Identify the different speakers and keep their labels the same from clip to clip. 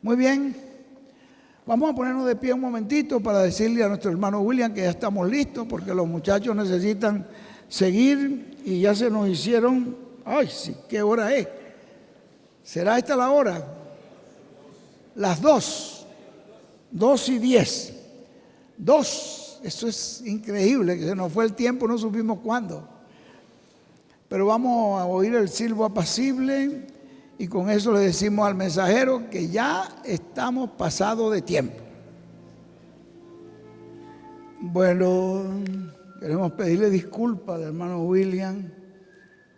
Speaker 1: Muy bien, vamos a ponernos de pie un momentito para decirle a nuestro hermano William que ya estamos listos porque los muchachos necesitan seguir y ya se nos hicieron, ay sí, ¿qué hora es? ¿Será esta la hora? Las 2:10. 2, eso es increíble, que se nos fue el tiempo, no supimos cuándo. Pero vamos a oír el silbo apacible y con eso le decimos al mensajero que ya estamos pasados de tiempo. Bueno, queremos pedirle disculpas al hermano William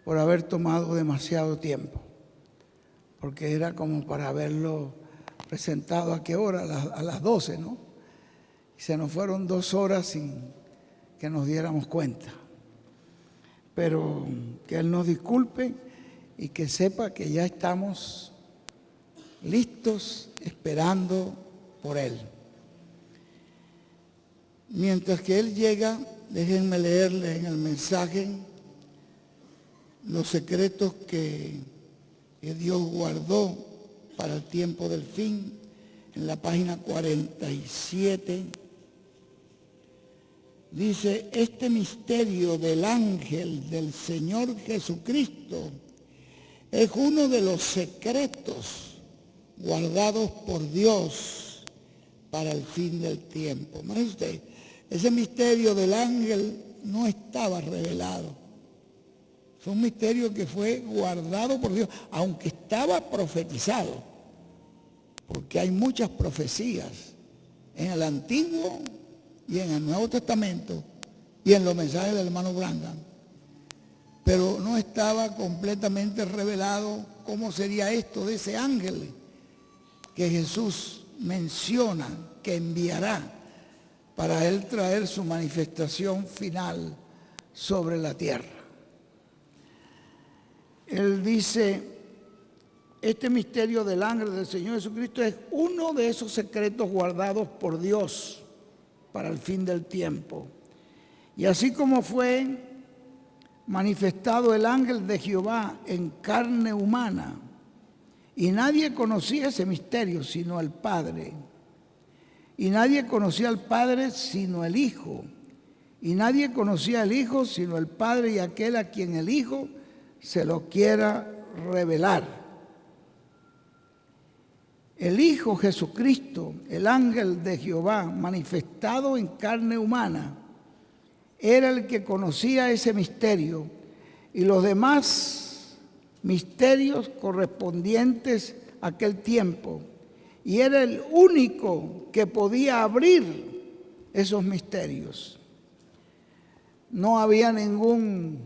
Speaker 1: por haber tomado demasiado tiempo, porque era como para haberlo presentado a qué hora, a las 12, ¿no? Y se nos fueron 2 horas sin que nos diéramos cuenta. Pero que Él nos disculpe y que sepa que ya estamos listos esperando por Él. Mientras que Él llega, déjenme leerle en el mensaje los secretos que Dios guardó para el tiempo del fin. En la página 47 dice: este misterio del ángel del Señor Jesucristo es uno de los secretos guardados por Dios para el fin del tiempo. Imagínese usted, ese misterio del ángel no estaba revelado. Fue un misterio que fue guardado por Dios, aunque estaba profetizado, porque hay muchas profecías en el Antiguo y en el Nuevo Testamento y en los mensajes del hermano Branham, pero no estaba completamente revelado cómo sería esto de ese ángel que Jesús menciona que enviará para Él traer su manifestación final sobre la tierra. Él dice: este misterio del ángel del Señor Jesucristo es uno de esos secretos guardados por Dios para el fin del tiempo. Y así como fue manifestado el ángel de Jehová en carne humana, y nadie conocía ese misterio sino el Padre, y nadie conocía al Padre sino el Hijo, y nadie conocía al Hijo sino el Padre y aquel a quien el Hijo se lo quiera revelar. El Hijo Jesucristo, el ángel de Jehová manifestado en carne humana, era el que conocía ese misterio y los demás misterios correspondientes a aquel tiempo. Y era el único que podía abrir esos misterios. No había ningún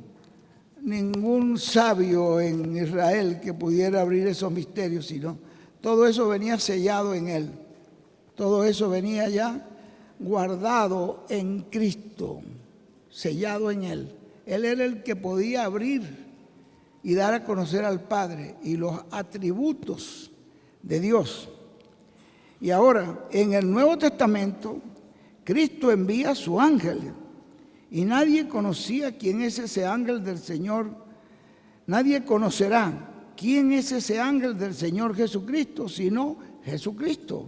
Speaker 1: sabio en Israel que pudiera abrir esos misterios, sino todo eso venía sellado en Él. Todo eso venía ya guardado en Cristo, sellado en Él. Él era el que podía abrir y dar a conocer al Padre y los atributos de Dios. Y ahora, en el Nuevo Testamento, Cristo envía a su ángel y nadie conocía quién es ese ángel del Señor. Nadie conocerá quién es ese ángel del Señor Jesucristo, sino Jesucristo.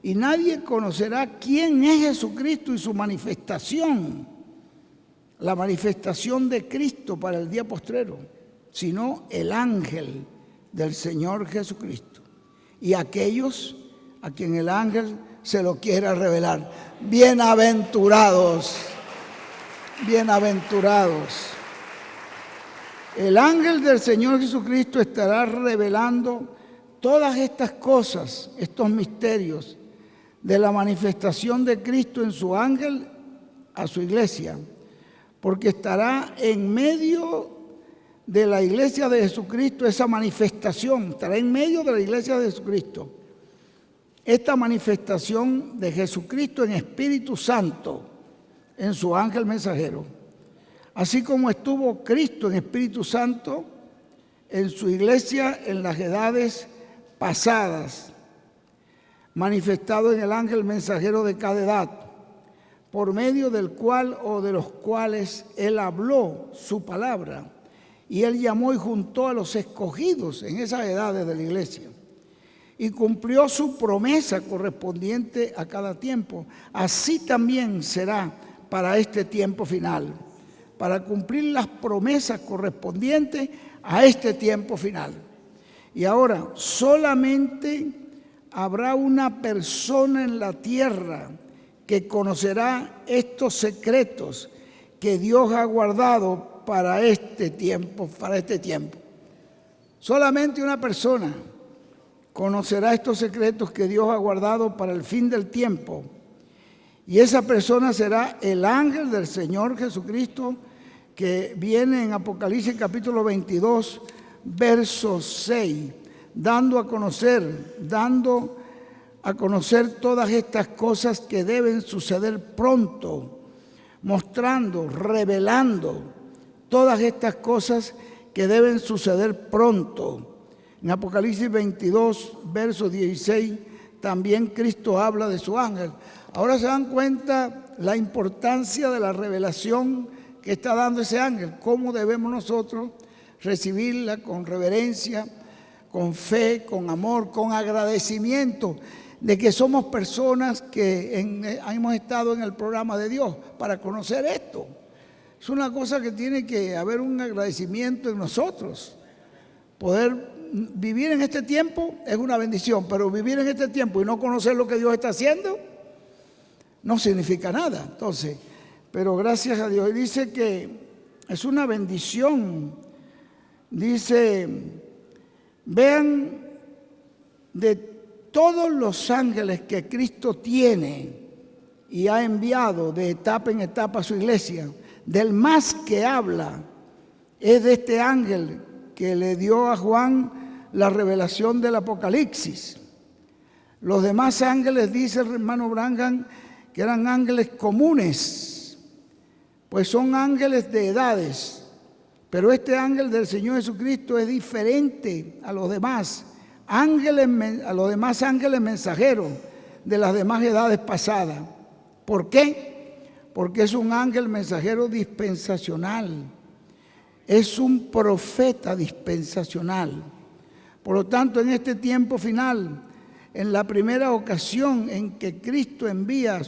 Speaker 1: Y nadie conocerá quién es Jesucristo y su manifestación, la manifestación de Cristo para el día postrero, sino el ángel del Señor Jesucristo y aquellos a quien el ángel se lo quiera revelar. Bienaventurados, bienaventurados. El ángel del Señor Jesucristo estará revelando todas estas cosas, estos misterios de la manifestación de Cristo en su ángel a su iglesia, porque estará en medio de la iglesia de Jesucristo esa manifestación, estará en medio de la iglesia de Jesucristo. Esta manifestación de Jesucristo en Espíritu Santo, en su ángel mensajero, así como estuvo Cristo en Espíritu Santo en su iglesia en las edades pasadas, manifestado en el ángel mensajero de cada edad, por medio del cual o de los cuales Él habló su palabra, y Él llamó y juntó a los escogidos en esas edades de la iglesia. y cumplió su promesa correspondiente a cada tiempo. Así también será para este tiempo final, para cumplir las promesas correspondientes a este tiempo final. Y ahora, solamente habrá una persona en la tierra que conocerá estos secretos que Dios ha guardado para este tiempo, Solamente una persona conocerá estos secretos que Dios ha guardado para el fin del tiempo. Y esa persona será el ángel del Señor Jesucristo, que viene en Apocalipsis capítulo 22, verso 6, dando a conocer todas estas cosas que deben suceder pronto, mostrando, revelando todas estas cosas que deben suceder pronto. En Apocalipsis 22, verso 16, también Cristo habla de su ángel. Ahora se dan cuenta la importancia de la revelación que está dando ese ángel, cómo debemos nosotros recibirla con reverencia, con fe, con amor, con agradecimiento de que somos personas que hemos estado en el programa de Dios para conocer esto. Es una cosa que tiene que haber un agradecimiento en nosotros. Poder vivir en este tiempo es una bendición, pero vivir en este tiempo y no conocer lo que Dios está haciendo no significa nada. Entonces, pero gracias a Dios. Dice que es una bendición. Dice, vean de todos los ángeles que Cristo tiene y ha enviado de etapa en etapa a su iglesia, del más que habla es de este ángel que le dio a Juan la revelación del Apocalipsis. Los demás ángeles, dice el hermano Branham, que eran ángeles comunes, pues son ángeles de edades, pero este ángel del Señor Jesucristo es diferente a los demás ángeles mensajeros de las demás edades pasadas. ¿Por qué? Porque es un ángel mensajero dispensacional, es un profeta dispensacional. Por lo tanto, en este tiempo final, en la primera ocasión en que Cristo envía,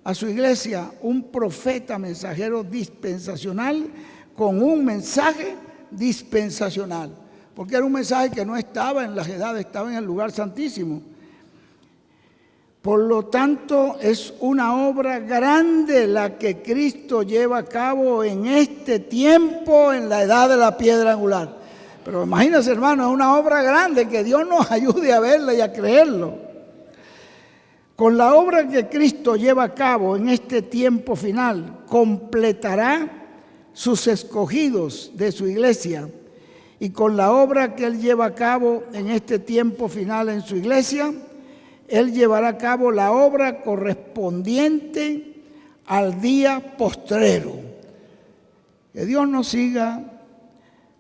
Speaker 1: a su iglesia un profeta mensajero dispensacional con un mensaje dispensacional, porque era un mensaje que no estaba en las edades, estaba en el lugar santísimo. Por lo tanto, es una obra grande la que Cristo lleva a cabo en este tiempo, en la edad de la piedra angular. Pero imagínense, hermano, es una obra grande, que Dios nos ayude a verla y a creerlo. Con la obra que Cristo lleva a cabo en este tiempo final, completará sus escogidos de su iglesia. Y con la obra que Él lleva a cabo en este tiempo final en su iglesia, Él llevará a cabo la obra correspondiente al día postrero. Que Dios nos siga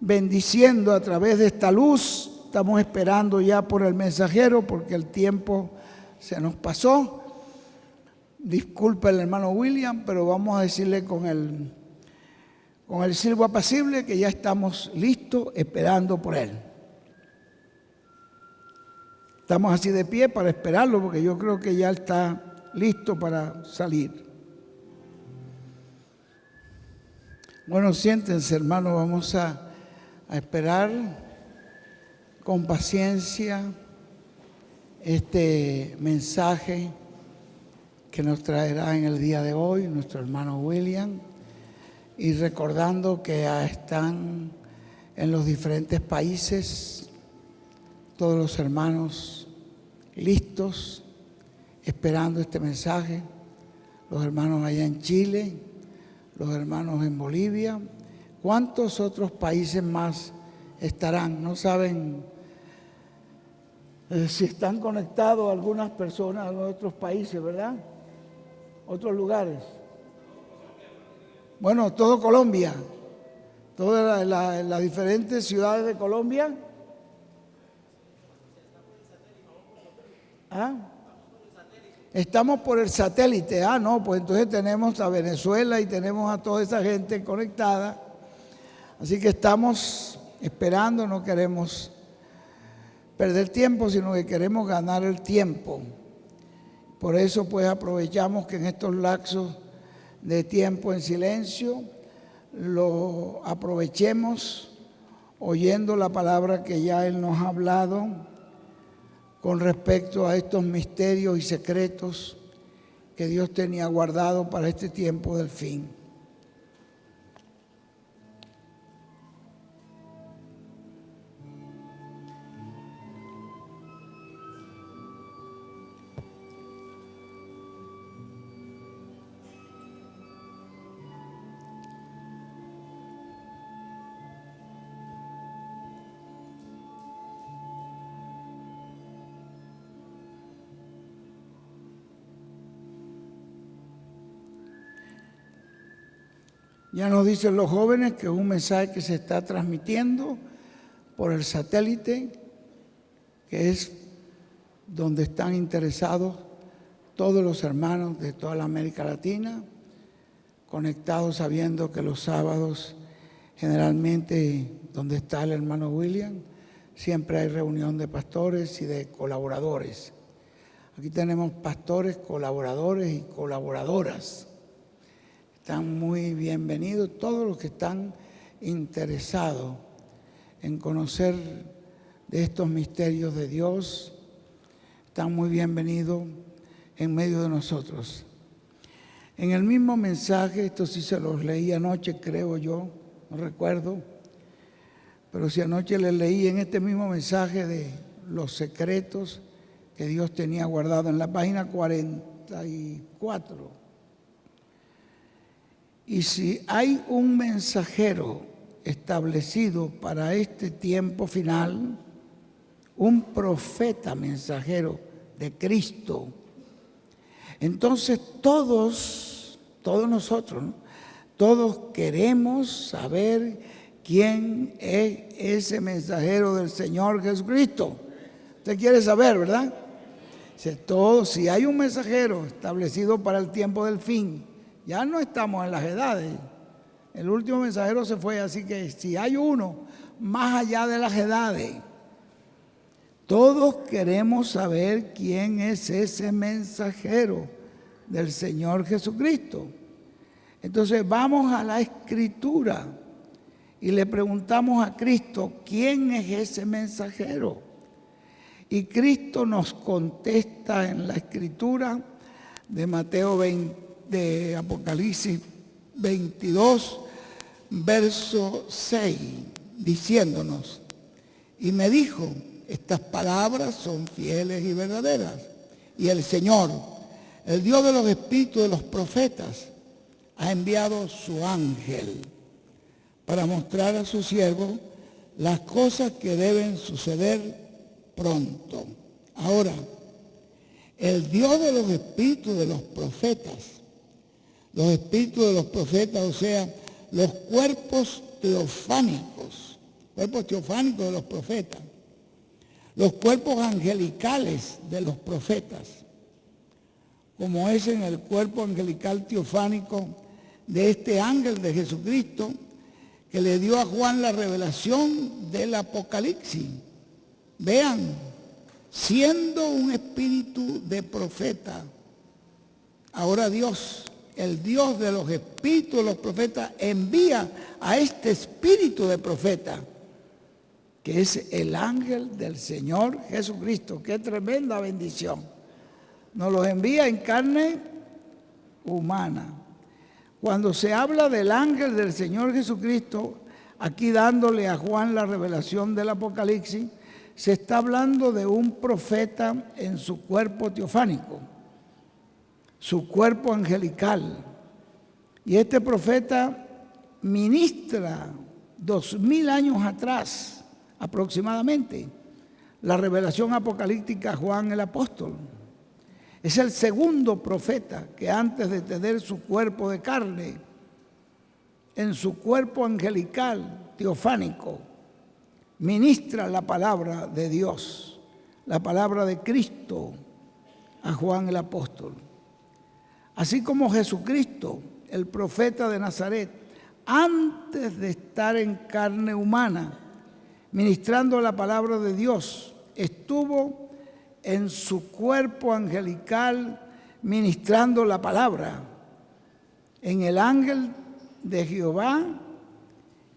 Speaker 1: bendiciendo a través de esta luz. Estamos esperando ya por el mensajero porque el tiempo se nos pasó. Disculpe el hermano William, pero vamos a decirle con el silbo apacible que ya estamos listos esperando por él. Estamos así de pie para esperarlo porque yo creo que ya está listo para salir. Bueno, siéntense, hermanos, vamos a esperar con paciencia este mensaje que nos traerá en el día de hoy nuestro hermano William, y recordando que están en los diferentes países todos los hermanos listos, esperando este mensaje, los hermanos allá en Chile, los hermanos en Bolivia. ¿Cuántos otros países más estarán? No saben si están conectados algunas personas de otros países, ¿verdad? Otros lugares. Bueno, todo Colombia, todas las diferentes ciudades de Colombia. ¿Ah? Estamos por el satélite. No, pues entonces tenemos a Venezuela y tenemos a toda esa gente conectada. Así que estamos esperando, no queremos perder tiempo, sino que queremos ganar el tiempo. Por eso pues aprovechamos que en estos lapsos de tiempo en silencio lo aprovechemos oyendo la palabra que ya Él nos ha hablado con respecto a estos misterios y secretos que Dios tenía guardado para este tiempo del fin. Ya nos dicen los jóvenes que es un mensaje que se está transmitiendo por el satélite, que es donde están interesados todos los hermanos de toda la América Latina, conectados sabiendo que los sábados, generalmente donde está el hermano William, siempre hay reunión de pastores y de colaboradores. Aquí tenemos pastores, colaboradores y colaboradoras. Están muy bienvenidos todos los que están interesados en conocer de estos misterios de Dios. Están muy bienvenidos en medio de nosotros. En el mismo mensaje, esto sí se los leí anoche, creo yo, no recuerdo, pero si anoche les leí en este mismo mensaje de los secretos que Dios tenía guardado en la página 44. Y si hay un mensajero establecido para este tiempo final, un profeta mensajero de Cristo, entonces todos nosotros, ¿no? Todos queremos saber quién es ese mensajero del Señor Jesucristo. Usted quiere saber, ¿verdad? Si hay un mensajero establecido para el tiempo del fin, ya no estamos en las edades. El último mensajero se fue, así que si hay uno más allá de las edades, todos queremos saber quién es ese mensajero del Señor Jesucristo. Entonces vamos a la Escritura y le preguntamos a Cristo, ¿quién es ese mensajero? Y Cristo nos contesta en la Escritura de Mateo 20, de Apocalipsis 22, verso 6, diciéndonos, y me dijo, estas palabras son fieles y verdaderas, y el Señor, el Dios de los espíritus de los profetas, ha enviado su ángel para mostrar a su siervo las cosas que deben suceder pronto. Ahora, el Dios de los espíritus de los profetas, o sea, los cuerpos teofánicos de los profetas, los cuerpos angelicales de los profetas, como es en el cuerpo angelical teofánico de este ángel de Jesucristo que le dio a Juan la revelación del Apocalipsis. Vean, siendo un espíritu de profeta, ahora Dios, el Dios de los espíritus de los profetas, envía a este espíritu de profeta, que es el ángel del Señor Jesucristo. ¡Qué tremenda bendición! Nos los envía en carne humana. Cuando se habla del ángel del Señor Jesucristo, aquí dándole a Juan la revelación del Apocalipsis, se está hablando de un profeta en su cuerpo teofánico, su cuerpo angelical. Y este profeta ministra 2000 años atrás, aproximadamente, la revelación apocalíptica a Juan el apóstol. Es el segundo profeta que antes de tener su cuerpo de carne, en su cuerpo angelical, teofánico, ministra la palabra de Dios, la palabra de Cristo a Juan el apóstol. Así como Jesucristo, el profeta de Nazaret, antes de estar en carne humana, ministrando la palabra de Dios. Estuvo en su cuerpo angelical ministrando la palabra. En el ángel de Jehová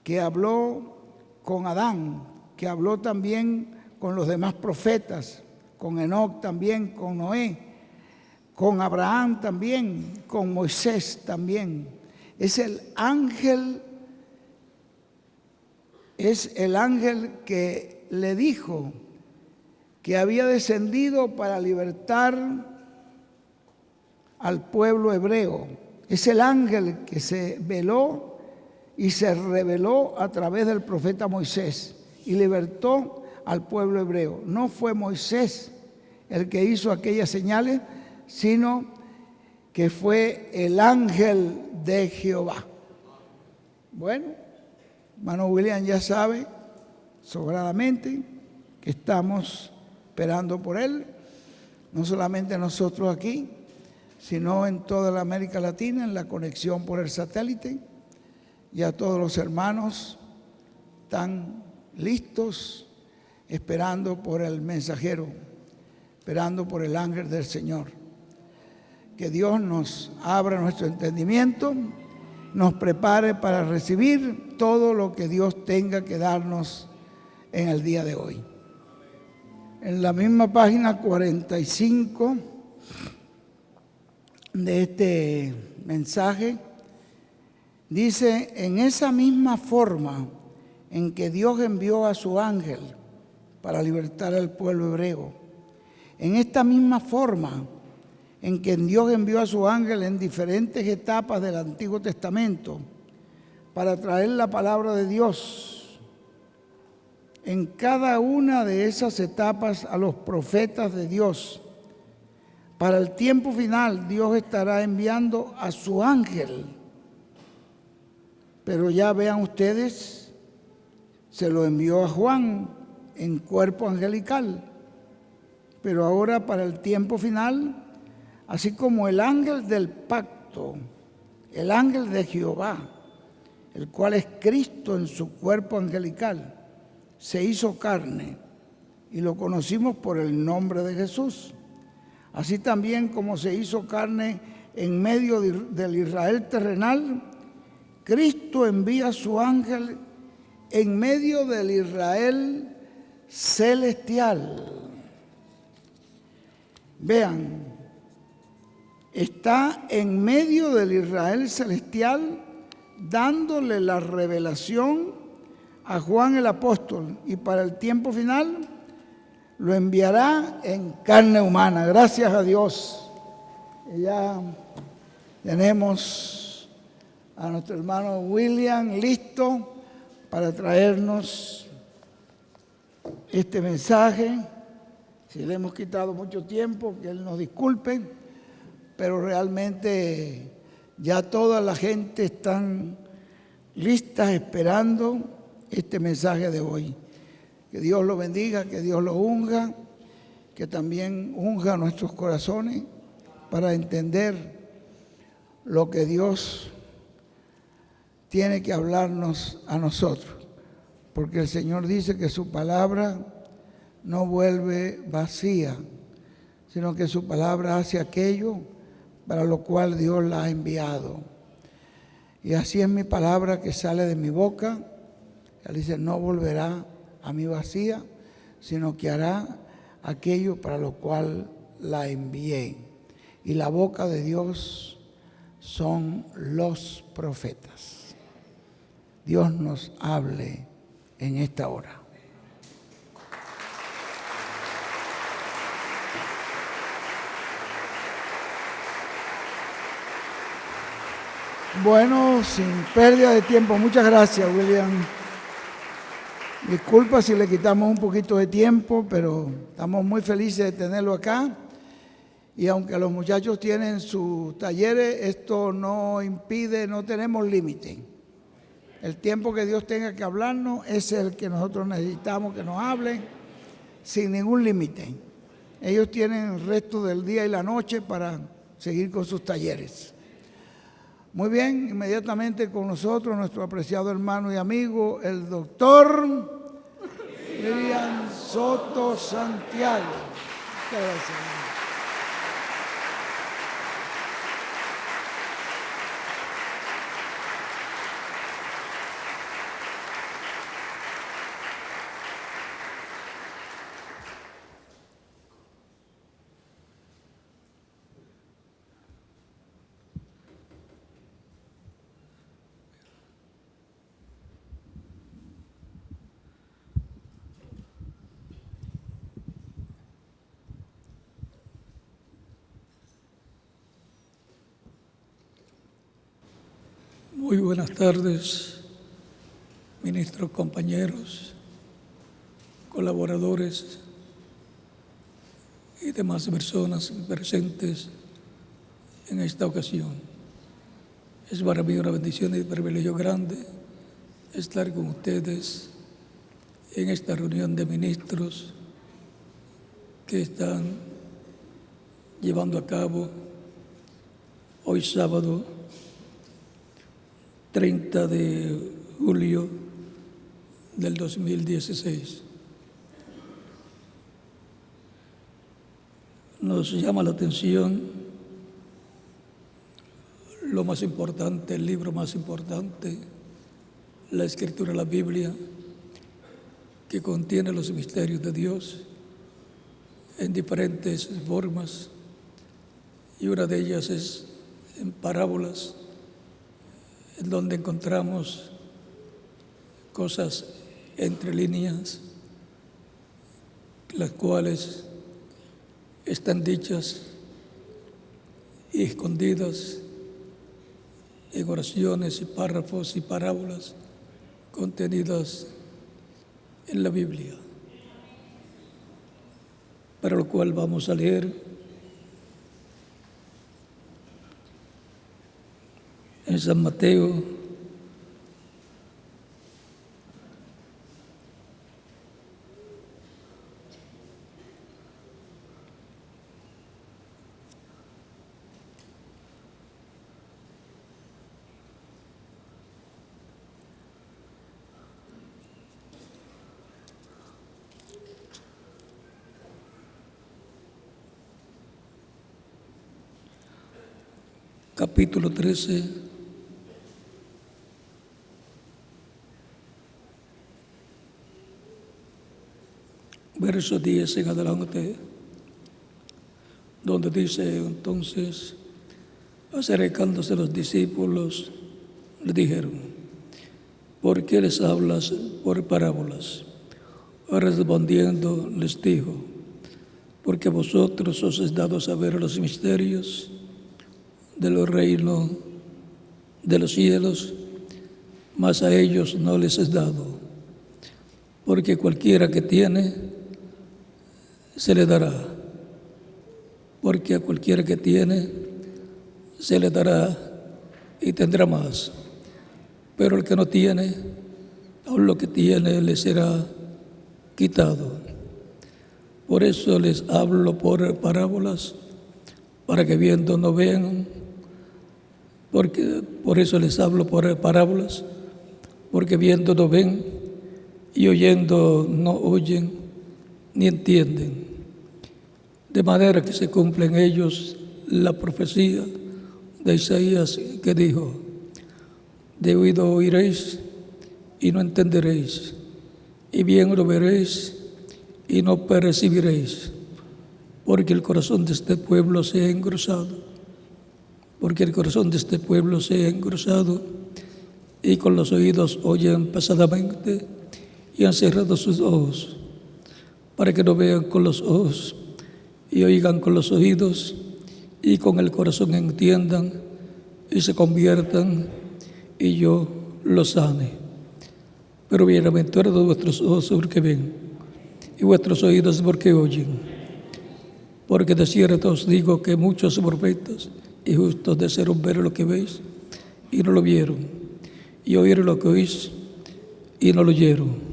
Speaker 1: que habló con Adán, que habló también con los demás profetas, con Enoc también, con Noé, con Abraham también, con Moisés también. Es el ángel que le dijo que había descendido para libertar al pueblo hebreo. Es el ángel que se veló y se reveló a través del profeta Moisés y libertó al pueblo hebreo. No fue Moisés el que hizo aquellas señales, sino que fue el ángel de Jehová. Bueno, hermano William ya sabe sobradamente que estamos esperando por él, no solamente nosotros aquí, sino en toda la América Latina, en la conexión por el satélite. Y a todos los hermanos están listos, esperando por el mensajero, esperando por el ángel del Señor. Que Dios nos abra nuestro entendimiento, nos prepare para recibir todo lo que Dios tenga que darnos en el día de hoy. En la misma página 45 de este mensaje, dice: en esa misma forma en que Dios envió a su ángel para libertar al pueblo hebreo, en esta misma forma en que Dios envió a su ángel en diferentes etapas del Antiguo Testamento para traer la palabra de Dios, en cada una de esas etapas a los profetas de Dios, para el tiempo final Dios estará enviando a su ángel. Pero ya vean ustedes, se lo envió a Juan en cuerpo angelical. Pero ahora para el tiempo final, así como el ángel del pacto, el ángel de Jehová, el cual es Cristo en su cuerpo angelical, se hizo carne y lo conocimos por el nombre de Jesús. Así también como se hizo carne en medio del Israel terrenal, Cristo envía a su ángel en medio del Israel celestial. Vean, está en medio del Israel celestial dándole la revelación a Juan el apóstol, y para el tiempo final lo enviará en carne humana. Gracias a Dios. Y ya tenemos a nuestro hermano William listo para traernos este mensaje. Si le hemos quitado mucho tiempo, que Él nos disculpe, pero realmente ya toda la gente está lista esperando este mensaje de hoy. Que Dios lo bendiga, que Dios lo unja, que también unja nuestros corazones para entender lo que Dios tiene que hablarnos a nosotros. Porque el Señor dice que su palabra no vuelve vacía, sino que su palabra hace aquello para lo cual Dios la ha enviado. Y así es mi palabra que sale de mi boca. Él dice: no volverá a mí vacía, sino que hará aquello para lo cual la envié. Y la boca de Dios son los profetas. Dios nos hable en esta hora. Bueno, sin pérdida de tiempo, muchas gracias, William. Disculpa si le quitamos un poquito de tiempo, pero estamos muy felices de tenerlo acá. Y aunque los muchachos tienen sus talleres, esto no impide, no tenemos límite. El tiempo que Dios tenga que hablarnos, ese es el que nosotros necesitamos que nos hable, sin ningún límite. Ellos tienen el resto del día y la noche para seguir con sus talleres. Muy bien, inmediatamente con nosotros nuestro apreciado hermano y amigo, el doctor Soto Santiago. Muchas gracias.
Speaker 2: Muy buenas tardes, ministros, compañeros, colaboradores y demás personas presentes en esta ocasión. Es para mí una bendición y un privilegio grande estar con ustedes en esta reunión de ministros que están llevando a cabo hoy sábado 30 de julio del 2016. Nos llama la atención lo más importante, el libro más importante, la Escritura, la Biblia, que contiene los misterios de Dios en diferentes formas, y una de ellas es en parábolas, en donde encontramos cosas entre líneas, las cuales están dichas y escondidas en oraciones y párrafos y parábolas contenidas en la Biblia, para lo cual vamos a leer en San Mateo, capítulo 13, verso 10 en adelante, donde dice: entonces, acercándose los discípulos, le dijeron: ¿por qué les hablas por parábolas? Respondiendo les dijo: porque a vosotros os es dado saber los misterios de los reinos de los cielos, mas a ellos no les es dado, porque cualquiera que tiene, se le dará, porque a cualquiera que tiene, se le dará y tendrá más, pero el que no tiene, aun lo que tiene le será quitado. Por eso les hablo por parábolas, para que viendo no vean, por eso les hablo por parábolas, porque viendo no ven, y oyendo no oyen, ni entienden. De manera que se cumple en ellos la profecía de Isaías, que dijo: de oído oiréis y no entenderéis, y bien lo veréis y no percibiréis, porque el corazón de este pueblo se ha engrosado, y con los oídos oyen pasadamente, y han cerrado sus ojos, para que no vean con los ojos, y oigan con los oídos, y con el corazón entiendan, y se conviertan, y yo los sane. Pero bienaventurados vuestros ojos porque ven, y vuestros oídos porque oyen. Porque de cierto os digo que muchos profetas y justos desearon ver lo que veis, y no lo vieron, y oír lo que oís, y no lo oyeron.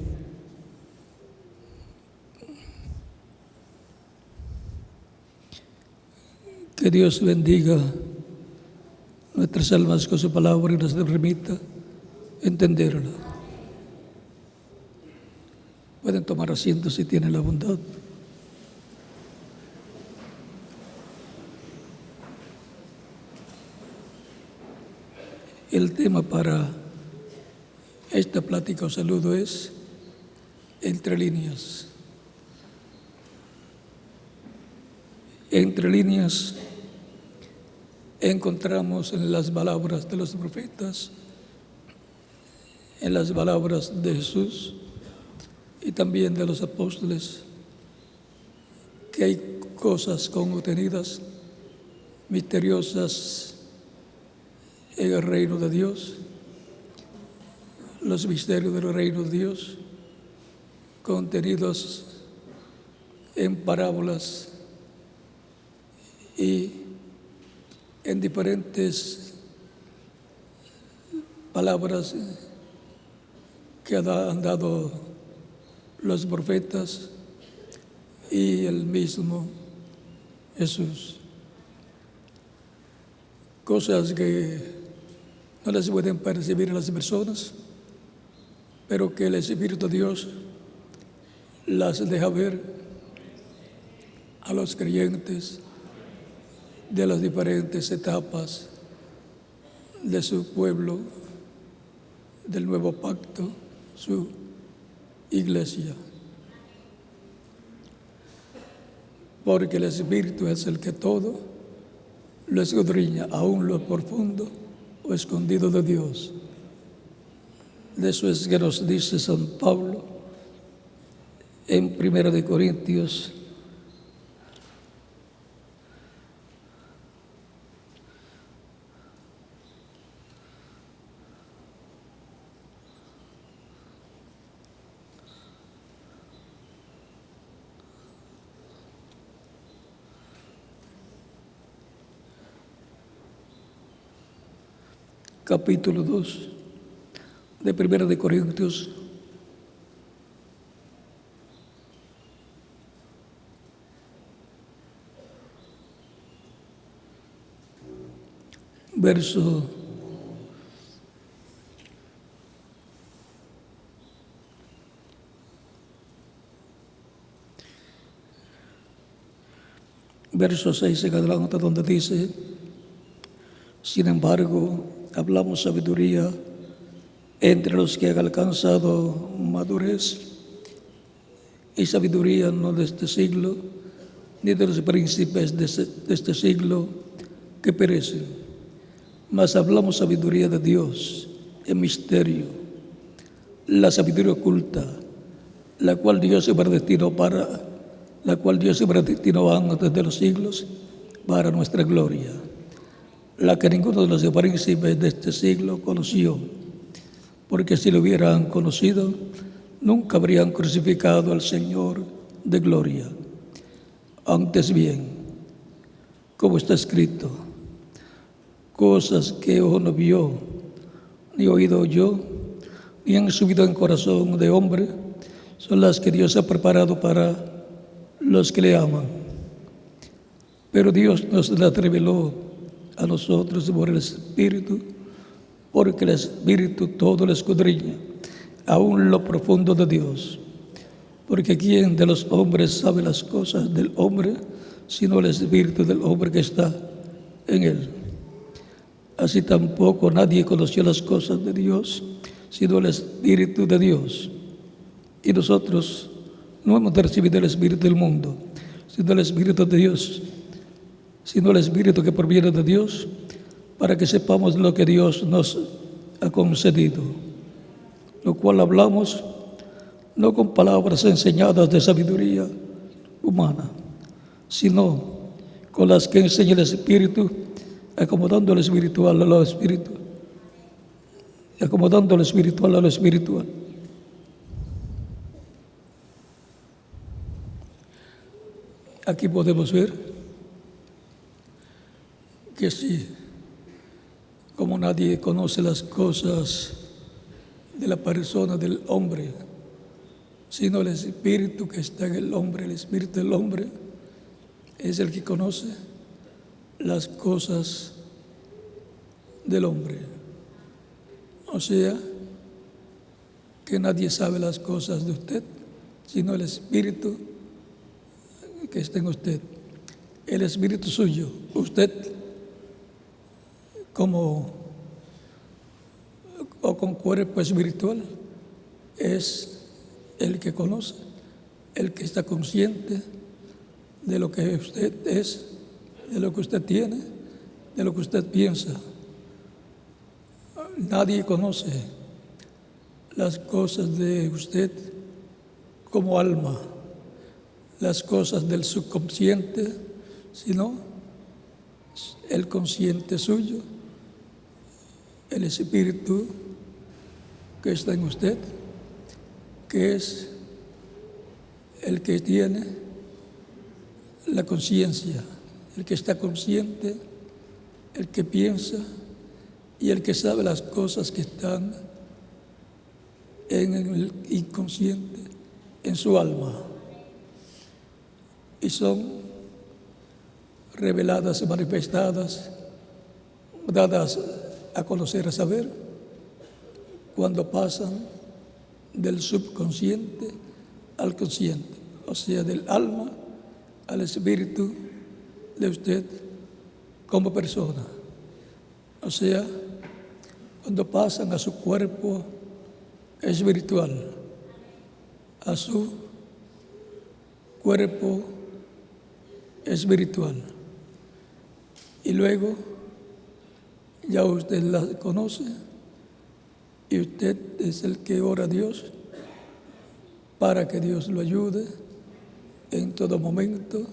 Speaker 2: Que Dios bendiga nuestras almas con su palabra y nos permita entenderla. Pueden tomar asiento si tienen la bondad. El tema para esta plática o saludo es entre líneas. Entre líneas encontramos en las palabras de los profetas, en las palabras de Jesús y también de los apóstoles, que hay cosas contenidas, misteriosas en el reino de Dios, los misterios del reino de Dios, contenidos en parábolas y en diferentes palabras que han dado los profetas y el mismo Jesús. Cosas que no las pueden percibir las personas, pero que el Espíritu de Dios las deja ver a los creyentes de las diferentes etapas de su pueblo, del nuevo pacto, su iglesia. Porque el Espíritu es el que todo lo escudriña, aún lo profundo o escondido de Dios. De eso es que nos dice San Pablo en 1 Corintios capítulo 2 de 1 Corintios, verso 6 en adelante, donde dice: sin embargo, hablamos sabiduría entre los que han alcanzado madurez, y sabiduría no de este siglo, ni de los príncipes de este siglo que perecen, mas hablamos sabiduría de Dios en misterio, la sabiduría oculta, la cual Dios se predestinó antes de los siglos para nuestra gloria, la que ninguno de los príncipes de este siglo conoció, porque si lo hubieran conocido, nunca habrían crucificado al Señor de gloria. Antes bien, como está escrito, cosas que ojo no vio, ni oído oyó, ni han subido en corazón de hombre, son las que Dios ha preparado para los que le aman. Pero Dios nos las reveló a nosotros por el Espíritu, porque el Espíritu todo lo escudriña, aún lo profundo de Dios. Porque ¿quién de los hombres sabe las cosas del hombre, sino el Espíritu del hombre que está en él? Así tampoco nadie conoció las cosas de Dios, sino el Espíritu de Dios. Y nosotros no hemos recibido el Espíritu del mundo, sino el Espíritu de Dios, sino el Espíritu que proviene de Dios, para que sepamos lo que Dios nos ha concedido, lo cual hablamos no con palabras enseñadas de sabiduría humana, sino con las que enseña el Espíritu, acomodando lo espiritual a lo espiritual, acomodando lo espiritual a lo espiritual. Aquí podemos ver que sí, como nadie conoce las cosas de la persona del hombre, sino el Espíritu que está en el hombre, el Espíritu del hombre es el que conoce las cosas del hombre. O sea, que nadie sabe las cosas de usted sino el Espíritu que está en usted. El Espíritu suyo, usted con cuerpo espiritual, es el que conoce, el que está consciente de lo que usted es, de lo que usted tiene, de lo que usted piensa. Nadie conoce las cosas de usted como alma, las cosas del subconsciente, sino el consciente suyo, el Espíritu que está en usted, que es el que tiene la conciencia, el que está consciente, el que piensa y el que sabe las cosas que están en el inconsciente, en su alma, y son reveladas y manifestadas, dadas a conocer, a saber, cuando pasan del subconsciente al consciente, o sea, del alma al espíritu de usted como persona. O sea, cuando pasan a su cuerpo espiritual, a su cuerpo espiritual. Y luego ya usted la conoce y usted es el que ora a Dios para que Dios lo ayude en todo momento,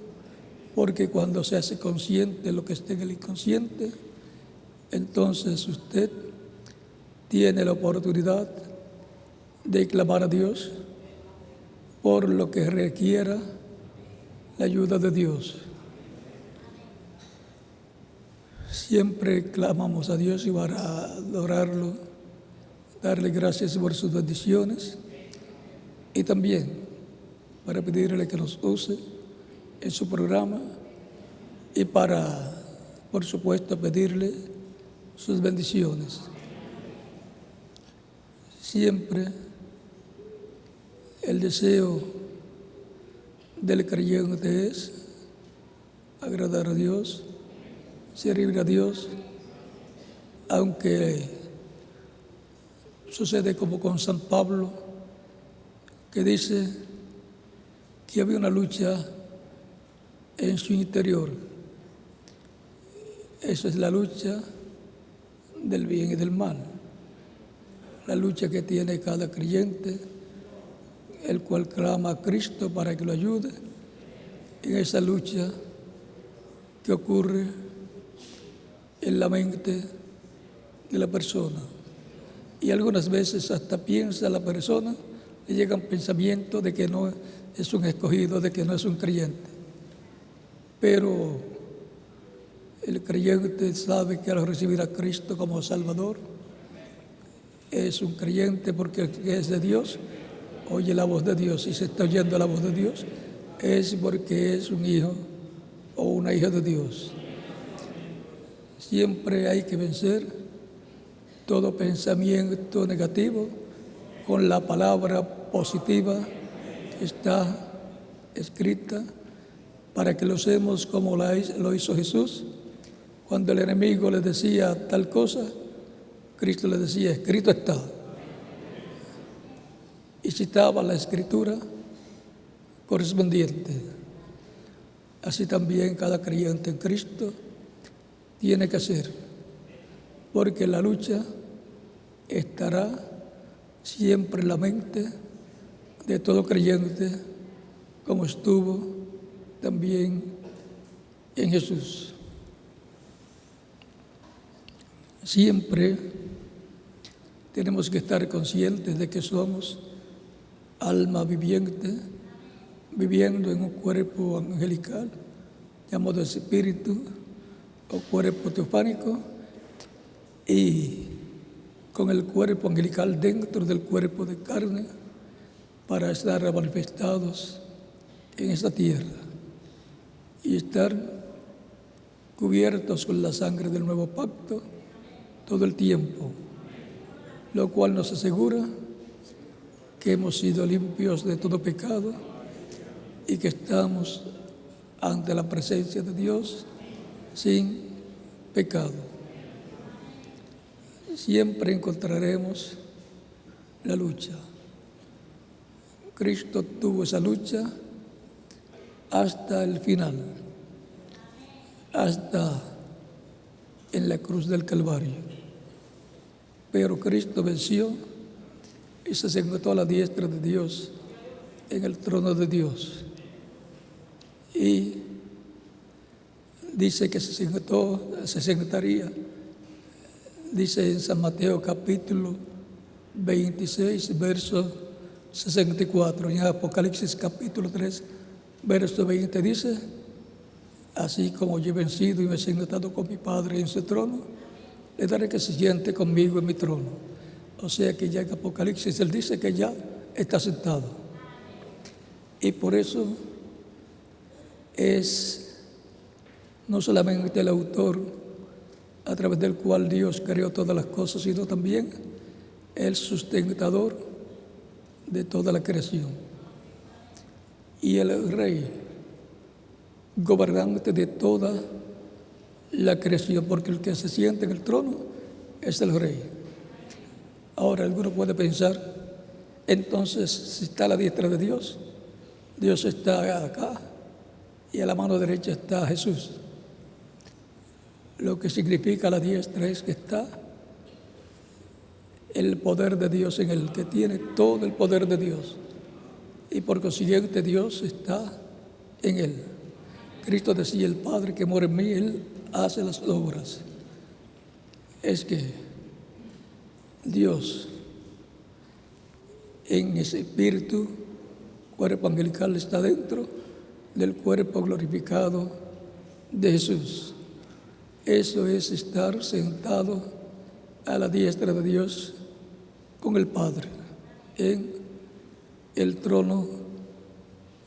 Speaker 2: porque cuando se hace consciente de lo que está en el inconsciente, entonces usted tiene la oportunidad de clamar a Dios por lo que requiera la ayuda de Dios. Siempre clamamos a Dios y para adorarlo, darle gracias por sus bendiciones y también para pedirle que nos use en su programa y para, por supuesto, pedirle sus bendiciones. Siempre el deseo del creyente es agradar a Dios, servir a Dios, aunque sucede como con San Pablo, que dice que había una lucha en su interior. Esa es la lucha del bien y del mal, la lucha que tiene cada creyente, el cual clama a Cristo para que lo ayude en esa lucha que ocurre en la mente de la persona. Y algunas veces hasta piensa la persona, le llegan pensamientos de que no es un escogido, de que no es un creyente. Pero el creyente sabe que al recibir a Cristo como Salvador, es un creyente porque es de Dios, oye la voz de Dios, y se está oyendo la voz de Dios, es porque es un hijo o una hija de Dios. Siempre hay que vencer todo pensamiento negativo con la palabra positiva que está escrita, para que lo hacemos como lo hizo Jesús. Cuando el enemigo le decía tal cosa, Cristo le decía, escrito está. Y citaba la escritura correspondiente. Así también cada creyente en Cristo tiene que hacer, porque la lucha estará siempre en la mente de todo creyente, como estuvo también en Jesús. Siempre tenemos que estar conscientes de que somos alma viviente, viviendo en un cuerpo angelical, llamado espíritu o cuerpo teofánico, y con el cuerpo angelical dentro del cuerpo de carne, para estar manifestados en esta tierra y estar cubiertos con la sangre del nuevo pacto todo el tiempo, lo cual nos asegura que hemos sido limpios de todo pecado y que estamos ante la presencia de Dios sin pecado. Siempre encontraremos la lucha. Cristo tuvo esa lucha hasta el final, hasta en la cruz del Calvario. Pero Cristo venció y se sentó a la diestra de Dios, en el trono de Dios. Y dice que se sentaría, dice en San Mateo capítulo 26, verso 64, y en Apocalipsis capítulo 3, verso 20 dice: así como yo he vencido y me he sentado con mi Padre en su trono, le daré que se siente conmigo en mi trono. O sea que ya en Apocalipsis él dice que ya está sentado. Y por eso es no solamente el autor a través del cual Dios creó todas las cosas, sino también el sustentador de toda la creación. Y el Rey, gobernante de toda la creación, porque el que se siente en el trono es el Rey. Ahora alguno puede pensar, entonces si está a la diestra de Dios, Dios está acá y a la mano derecha está Jesús. Lo que significa la diestra es que está el poder de Dios en él, que tiene todo el poder de Dios. Y por consiguiente Dios está en él. Cristo decía: el Padre que mora en mí, Él hace las obras. Es que Dios, en ese espíritu, cuerpo angelical, está dentro del cuerpo glorificado de Jesús. Eso es estar sentado a la diestra de Dios con el Padre en el trono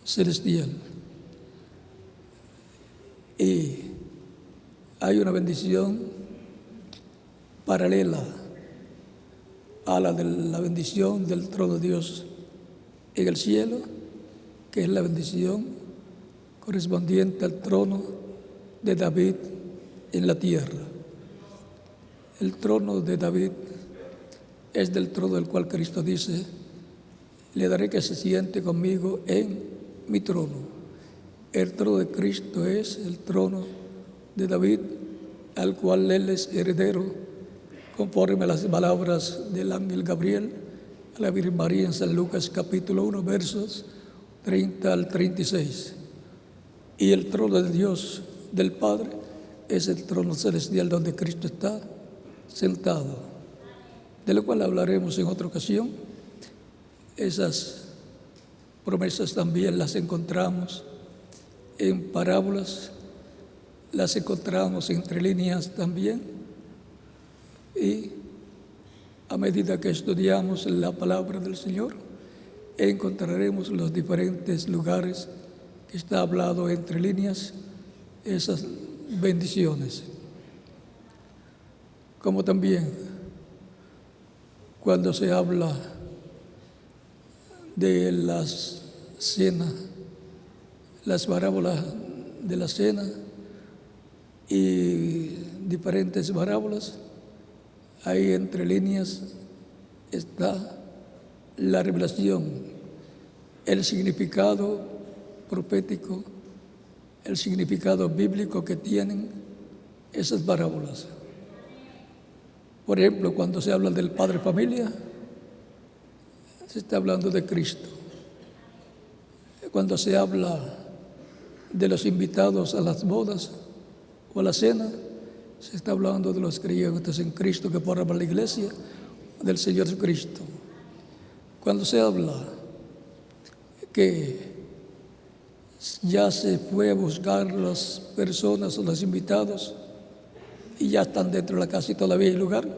Speaker 2: celestial. Y hay una bendición paralela a la de la bendición del trono de Dios en el cielo, que es la bendición correspondiente al trono de David en la tierra. El trono de David es del trono del cual Cristo dice: le daré que se siente conmigo en mi trono. El trono de Cristo es el trono de David, al cual él es heredero, conforme a las palabras del ángel Gabriel a la Virgen María en San Lucas capítulo 1, versos 30 al 36. Y el trono de Dios, del Padre, es el trono celestial donde Cristo está sentado, de lo cual hablaremos en otra ocasión. Esas promesas también las encontramos en parábolas, las encontramos entre líneas también, y a medida que estudiamos la palabra del Señor, encontraremos los diferentes lugares que está hablado entre líneas, esas bendiciones. Como también cuando se habla de las cenas, las parábolas de la cena y diferentes parábolas, ahí entre líneas está la revelación, el significado profético, el significado bíblico que tienen esas parábolas. Por ejemplo, cuando se habla del padre familia, se está hablando de Cristo. Cuando se habla de los invitados a las bodas o a la cena, se está hablando de los creyentes en Cristo que forman la iglesia del Señor Jesucristo. Cuando se habla que ya se fue a buscar las personas o los invitados y ya están dentro de la casa y todavía hay lugar,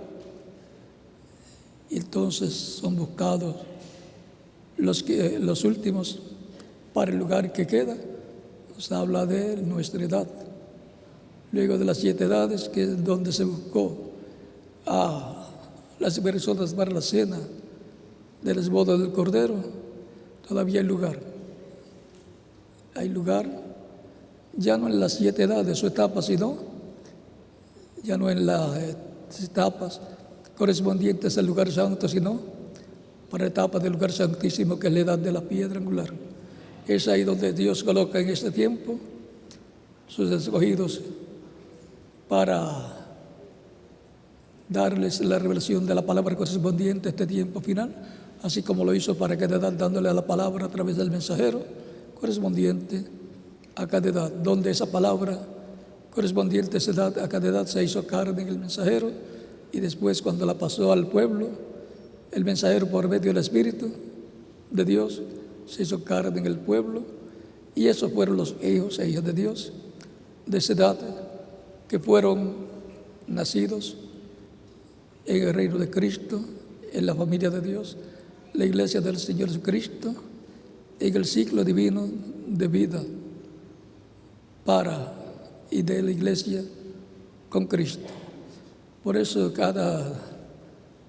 Speaker 2: y entonces son buscados los últimos para el lugar que queda, nos habla de nuestra edad. Luego de las 7 edades, que es donde se buscó a las personas para la cena de las bodas del Cordero, todavía hay lugar. Hay lugar, ya no en las 7 edades o etapas, sino ya no en las etapas correspondientes al lugar santo, sino para la etapa del lugar santísimo, que es la edad de la piedra angular. Es ahí donde Dios coloca en este tiempo sus escogidos para darles la revelación de la palabra correspondiente a este tiempo final, así como lo hizo para cada edad, dándole a la palabra a través del mensajero correspondiente a cada edad, donde esa palabra correspondiente a esa edad, a cada edad, se hizo carne en el mensajero, y después, cuando la pasó al pueblo, el mensajero, por medio del Espíritu de Dios, se hizo carne en el pueblo, y esos fueron los hijos e hijas de Dios de esa edad, que fueron nacidos en el reino de Cristo, en la familia de Dios, la iglesia del Señor Jesucristo, en el ciclo divino de vida para y de la iglesia con Cristo. Por eso cada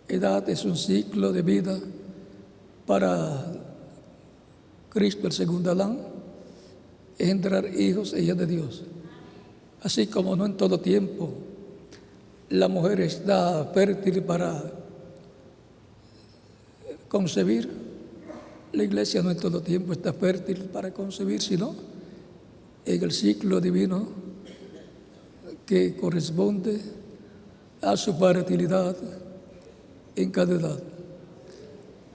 Speaker 2: edad es un ciclo de vida para Cristo, el segundo Adán, engendrar hijos e hijas de Dios. Así como no en todo tiempo la mujer está fértil para concebir, la iglesia no en todo tiempo está fértil para concebir, sino en el ciclo divino que corresponde a su fertilidad en cada edad,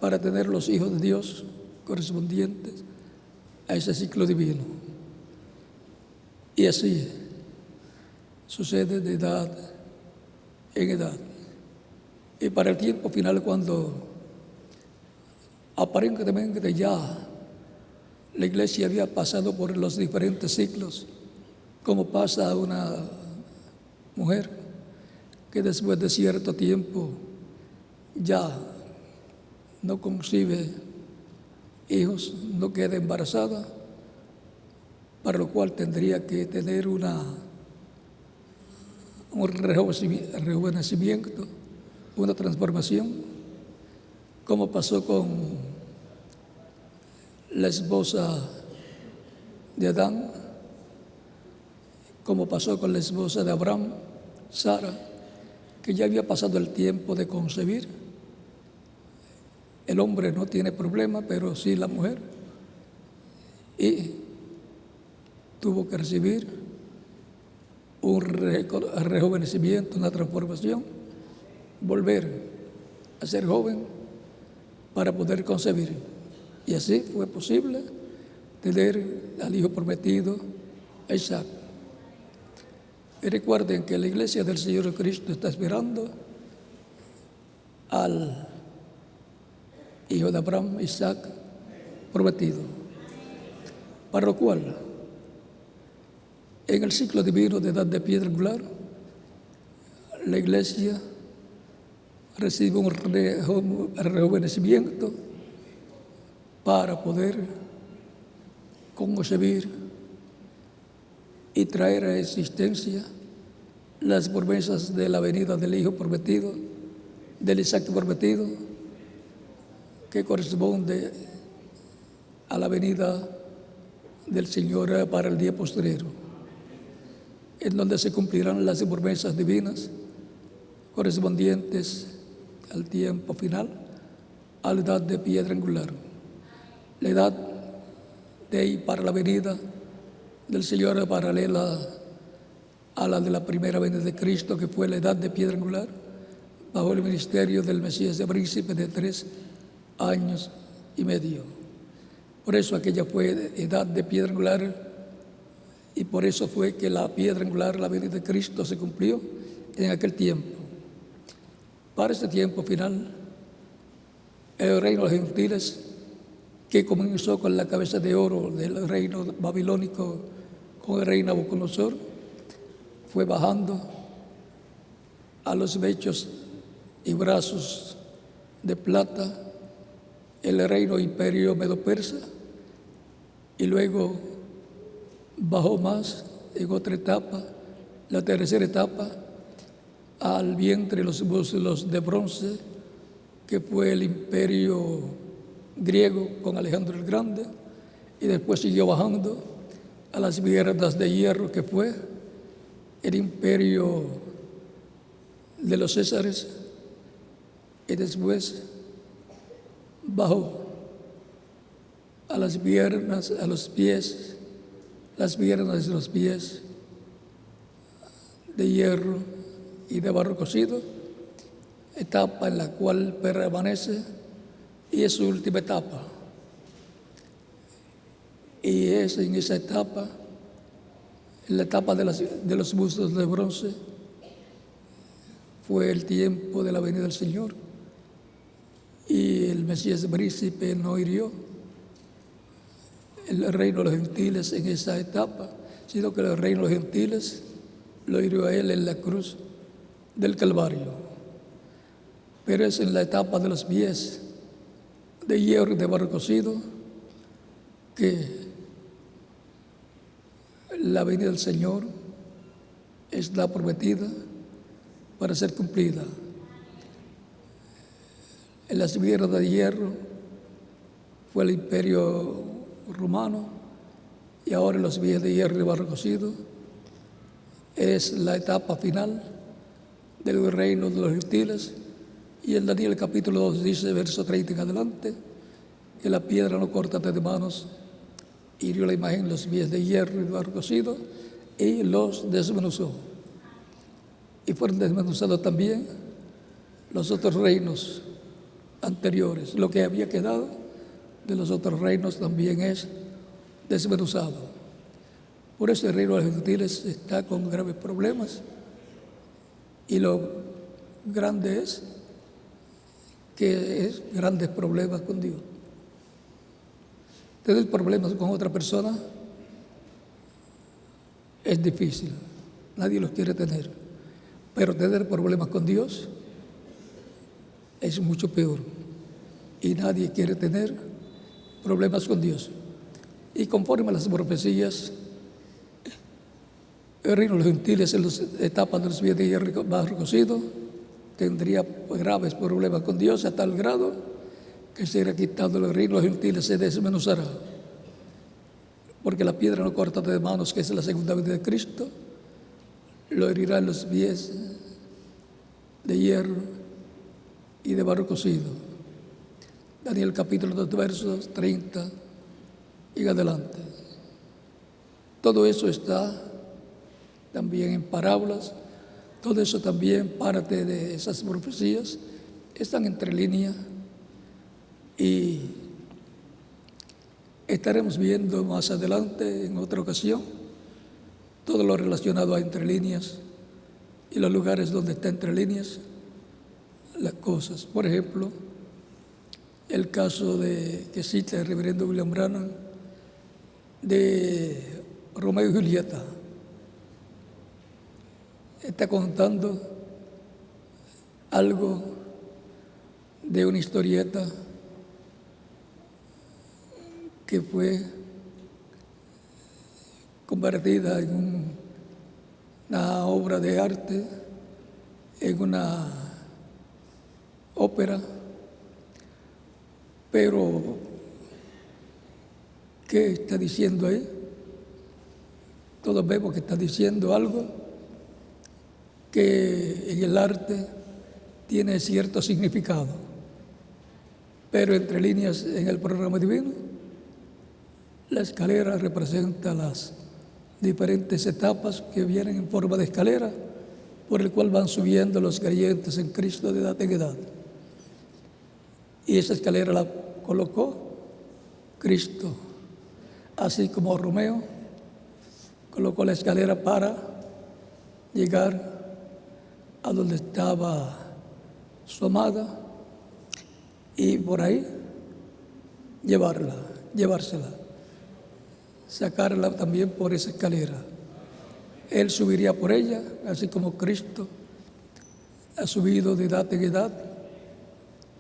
Speaker 2: para tener los hijos de Dios correspondientes a ese ciclo divino. Y así sucede de edad en edad. Y para el tiempo final, cuando aparentemente ya la iglesia había pasado por los diferentes ciclos, como pasa a una mujer que después de cierto tiempo ya no concibe hijos, no queda embarazada, para lo cual tendría que tener un rejuvenecimiento, una transformación, como pasó con la esposa de Adán, como pasó con la esposa de Abraham, Sara, que ya había pasado el tiempo de concebir. El hombre no tiene problema, pero sí la mujer, y tuvo que recibir un rejuvenecimiento, una transformación, volver a ser joven para poder concebir. Y así fue posible tener al hijo prometido, a Isaac. Y recuerden que la iglesia del Señor Cristo está esperando al hijo de Abraham, Isaac, prometido, para lo cual en el ciclo divino de edad de piedra angular, la iglesia recibe un rejuvenecimiento para poder concebir y traer a existencia las promesas de la venida del Hijo prometido, del Isaac prometido, que corresponde a la venida del Señor para el día posterior, en donde se cumplirán las promesas divinas correspondientes al tiempo final, a la edad de piedra angular, la edad para la venida del Señor paralela a la de la primera venida de Cristo, que fue la edad de piedra angular, bajo el ministerio del Mesías de príncipe de 3 años y medio. Por eso aquella fue edad de piedra angular, y por eso fue que la piedra angular, la venida de Cristo, se cumplió en aquel tiempo. Para este tiempo final, el reino de los gentiles, que comenzó con la cabeza de oro del reino babilónico, con el rey Nabucodonosor, fue bajando a los pechos y brazos de plata el reino imperio medo-persa, y luego bajó más en otra etapa, la tercera etapa, al vientre los músculos de bronce que fue el imperio griego con Alejandro el Grande, y después siguió bajando a las piernas de hierro, que fue el imperio de los Césares, y después bajó a las piernas, a los pies, las piernas de los pies de hierro y de barro cocido, etapa en la cual permanece, y es su última etapa. Y es en esa etapa, en la etapa de los bustos de bronce, fue el tiempo de la venida del Señor, y el Mesías príncipe no hirió el reino de los gentiles en esa etapa, sino que el reino de los gentiles lo hirió a él en la cruz del Calvario. Pero es en la etapa de los pies de hierro y de barro cocido que la venida del Señor está prometida para ser cumplida. En las piernas de hierro fue el imperio romano, y ahora en los pies de hierro y barro cocido es la etapa final del reino de los gentiles. Y en Daniel capítulo 2 dice, verso 30 en adelante, que la piedra no corta de manos, hirió la imagen en los pies de hierro y de barro cocido y los desmenuzó. Y fueron desmenuzados también los otros reinos anteriores. Lo que había quedado de los otros reinos también es desmenuzado. Por eso el reino de los gentiles está con graves problemas, y lo grande es que es grandes problemas con Dios. Tener problemas con otra persona es difícil, nadie los quiere tener, pero tener problemas con Dios es mucho peor, y nadie quiere tener problemas con Dios. Y conforme a las profecías, el reino de los gentiles en las etapas de los pies de hierro y barro cocido tendría graves problemas con Dios, a tal grado que será quitado el reino de los gentiles, se desmenuzará, porque la piedra no corta de manos, que es la segunda venida de Cristo, lo herirá en los pies de hierro y de barro cocido. Daniel capítulo 2 versos 30 y en adelante. Todo eso está también en parábolas, todo eso también, parte de esas profecías, están entre líneas, y estaremos viendo más adelante, en otra ocasión, todo lo relacionado a entre líneas y los lugares donde está entre líneas las cosas. Por ejemplo, el caso que cita el reverendo William Branham de Romeo y Julieta. Está contando algo de una historieta que fue convertida en una obra de arte, en una ópera, pero ¿qué está diciendo ahí? Todos vemos que está diciendo algo que en el arte tiene cierto significado, pero entre líneas en el programa divino, la escalera representa las diferentes etapas que vienen en forma de escalera, por el cual van subiendo los creyentes en Cristo de edad en edad. Y esa escalera la colocó Cristo, así como Romeo colocó la escalera para llegar a donde estaba su amada, y por ahí llevársela, sacarla también por esa escalera. Él subiría por ella, así como Cristo ha subido de edad en edad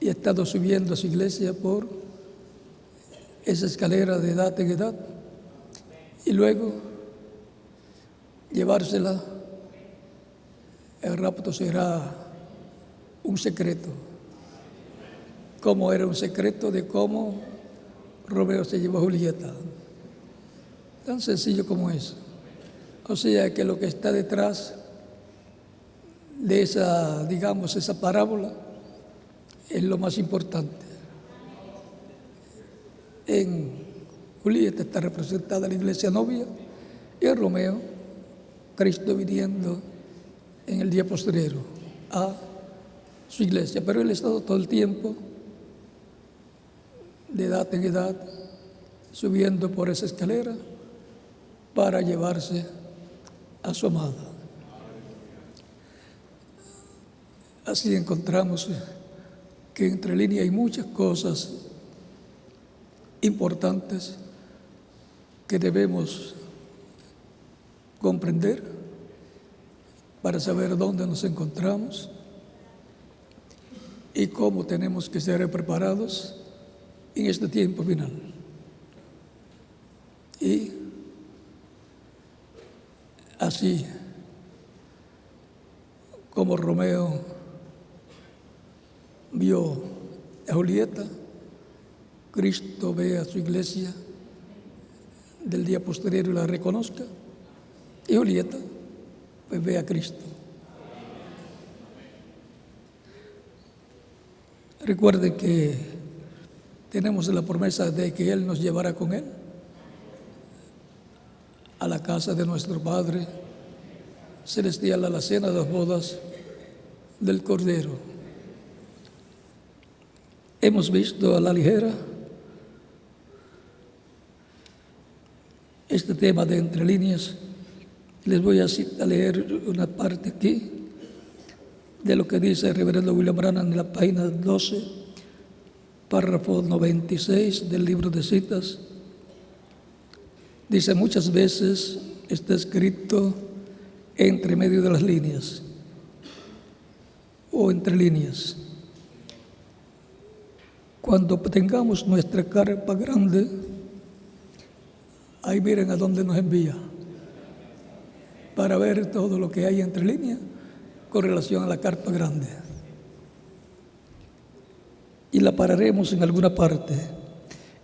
Speaker 2: y ha estado subiendo a su iglesia por esa escalera de edad en edad, y luego llevársela. El rapto será un secreto, cómo era un secreto de cómo Romeo se llevó a Julieta. Tan sencillo como eso. O sea que lo que está detrás de esa, digamos, esa parábola es lo más importante. En Julieta está representada la iglesia novia y en Romeo, Cristo viniendo en el día posterior a su iglesia. Pero él ha estado todo el tiempo, de edad en edad, subiendo por esa escalera para llevarse a su amada. Así encontramos que entre líneas hay muchas cosas importantes que debemos comprender para saber dónde nos encontramos y cómo tenemos que ser preparados en este tiempo final. Y así como Romeo vio a Julieta, Cristo ve a su iglesia del día posterior y la reconozca, y Julieta pues ve a Cristo. Recuerde que tenemos la promesa de que Él nos llevará con Él a la casa de nuestro Padre Celestial, a la cena de las bodas del Cordero. Hemos visto a la ligera este tema de entre líneas. Les voy a leer una parte aquí de lo que dice el reverendo William Branham en la página 12, párrafo 96 del libro de citas. Dice: muchas veces está escrito entre medio de las líneas o entre líneas. Cuando tengamos nuestra carpa grande, ahí miren a dónde nos envía, para ver todo lo que hay entre líneas con relación a la carpa grande. Y la pararemos en alguna parte.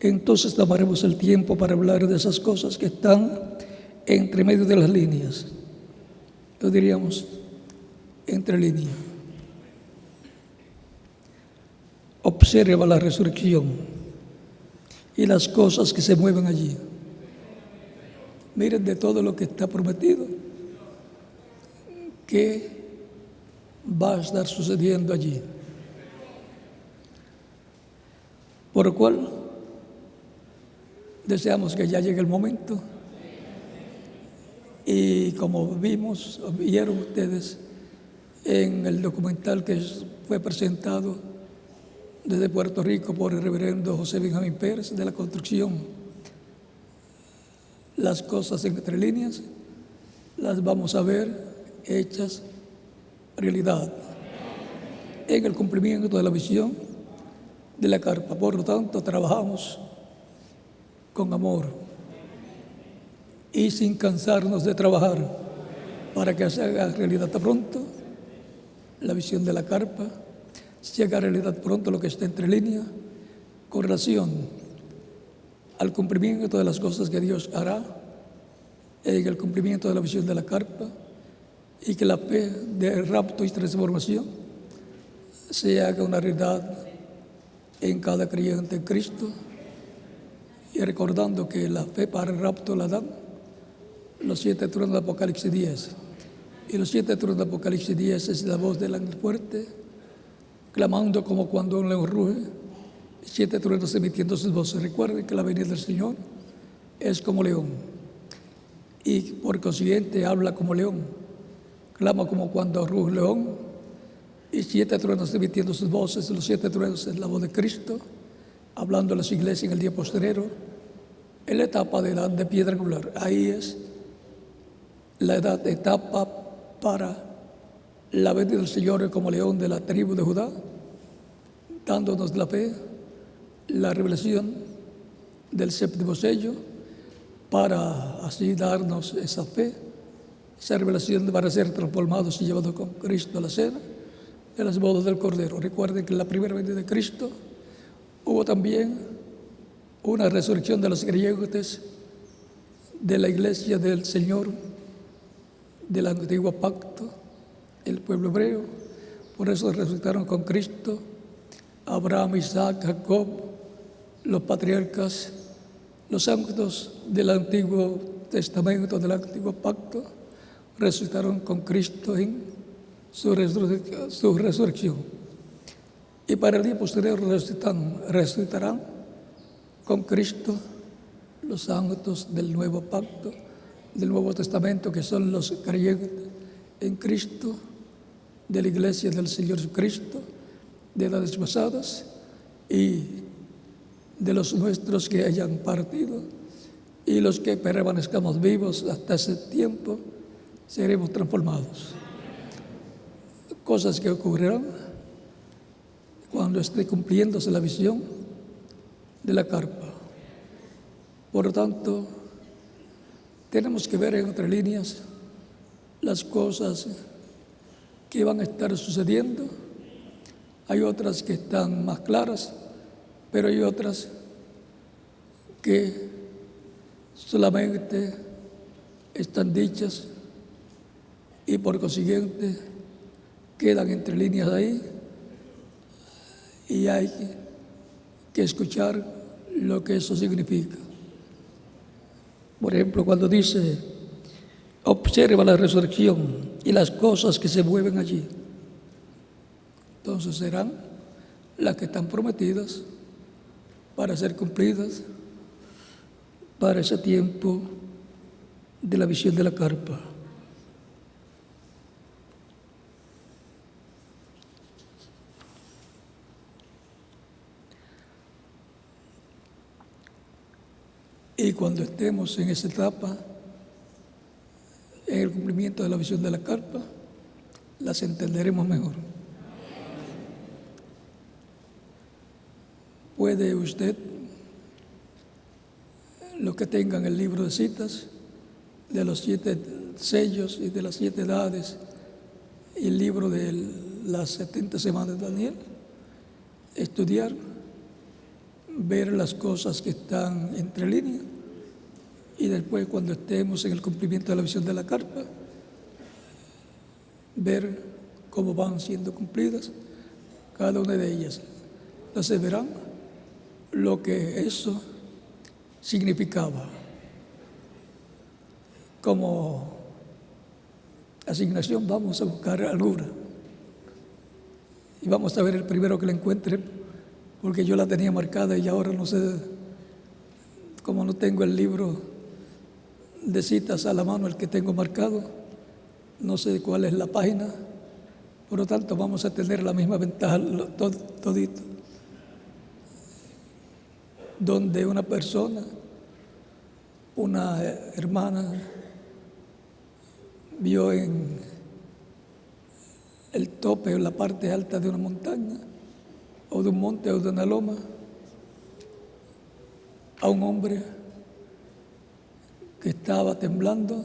Speaker 2: Entonces tomaremos el tiempo para hablar de esas cosas que están entre medio de las líneas. Lo diríamos entre líneas. Observa la resurrección y las cosas que se mueven allí. Miren de todo lo que está prometido que va a estar sucediendo allí. Por lo cual deseamos que ya llegue el momento, y como vieron ustedes en el documental que fue presentado desde Puerto Rico por el reverendo José Benjamín Pérez, de la construcción, las cosas entre líneas las vamos a ver hechas realidad en el cumplimiento de la visión de la carpa. Por lo tanto, trabajamos con amor y sin cansarnos de trabajar para que se haga realidad pronto la visión de la carpa, se haga realidad pronto lo que está entre líneas con relación al cumplimiento de las cosas que Dios hará en el cumplimiento de la visión de la carpa, y que la fe de rapto y transformación se haga una realidad en cada creyente en Cristo, y recordando que la fe para el rapto la dan los 7 truenos de Apocalipsis 10, y los 7 truenos de Apocalipsis 10 es la voz del ángel fuerte clamando como cuando un león ruge, 7 truenos emitiendo sus voces. Recuerden que la venida del Señor es como león, y por consiguiente habla como león, clama como cuando ruge un león, y 7 truenos emitiendo sus voces. Los 7 truenos es la voz de Cristo hablando a las iglesias en el día postrero, en la etapa de edad de piedra angular. Ahí es la etapa para la venida del Señor como león de la tribu de Judá, dándonos la fe, la revelación del 7º sello, para así darnos esa fe, esa revelación para ser transformados y llevados con Cristo a la cena de las bodas del Cordero. Recuerden que la primera venida de Cristo Hubo también una resurrección de los creyentes de la iglesia del Señor, del antiguo pacto, el pueblo hebreo. Por eso resucitaron con Cristo Abraham, Isaac, Jacob, los patriarcas, los santos del Antiguo Testamento, del Antiguo Pacto, resucitaron con Cristo en su resurrección. Y para el día posterior resucitarán con Cristo los santos del Nuevo Pacto, del Nuevo Testamento, que son los creyentes en Cristo, de la Iglesia del Señor Jesucristo, de edades pasadas y de los nuestros que hayan partido, y los que permanezcamos vivos hasta ese tiempo seremos transformados. Cosas que ocurrirán cuando esté cumpliéndose la visión de la carpa. Por lo tanto, tenemos que ver entre líneas las cosas que van a estar sucediendo. Hay otras que están más claras, pero hay otras que solamente están dichas y por consiguiente quedan entre líneas ahí, y hay que escuchar lo que eso significa. Por ejemplo, cuando dice, observa la resurrección y las cosas que se mueven allí, entonces serán las que están prometidas para ser cumplidas para ese tiempo de la visión de la carpa. Y cuando estemos en esa etapa, en el cumplimiento de la visión de la carpa, las entenderemos mejor. Puede usted, los que tengan el libro de citas, de los 7 sellos y de las 7 edades, y el libro de las 70 semanas de Daniel, estudiar, ver las cosas que están entre líneas, y después, cuando estemos en el cumplimiento de la visión de la carpa, ver cómo van siendo cumplidas cada una de ellas. Entonces verán lo que eso significaba. Como asignación vamos a buscar alguna y vamos a ver el primero que la encuentre, porque yo la tenía marcada y ahora no sé, como no tengo el libro de citas a la mano, el que tengo marcado, no sé cuál es la página. Por lo tanto, vamos a tener la misma ventaja todito, donde una persona, una hermana, vio en el tope o la parte alta de una montaña o de un monte o de una loma a un hombre que estaba temblando,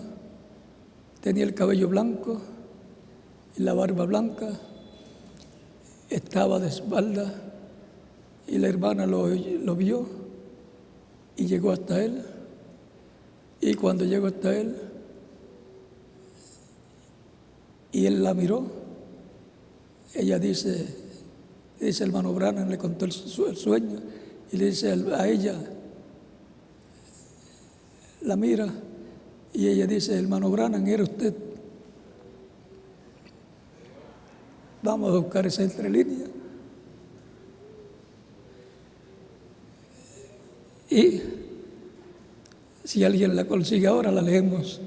Speaker 2: tenía el cabello blanco y la barba blanca, estaba de espalda, y la hermana lo vio y llegó hasta él. Y cuando llegó hasta él y él la miró, ella dice hermano Branham le contó el sueño, y le dice a ella, la mira, y ella dice, hermano Branham, ¿era usted? Vamos a buscar esa entrelínea. Y si alguien la consigue ahora, la leemos.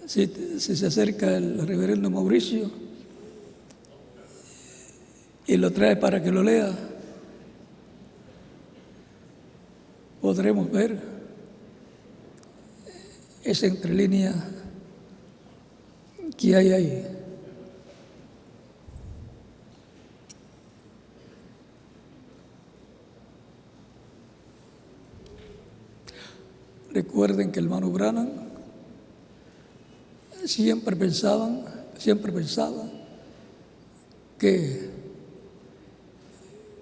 Speaker 2: Si se acerca el reverendo Mauricio y lo trae para que lo lea, podremos ver esa entrelínea que hay ahí. Recuerden que el hermano Branham siempre pensaba que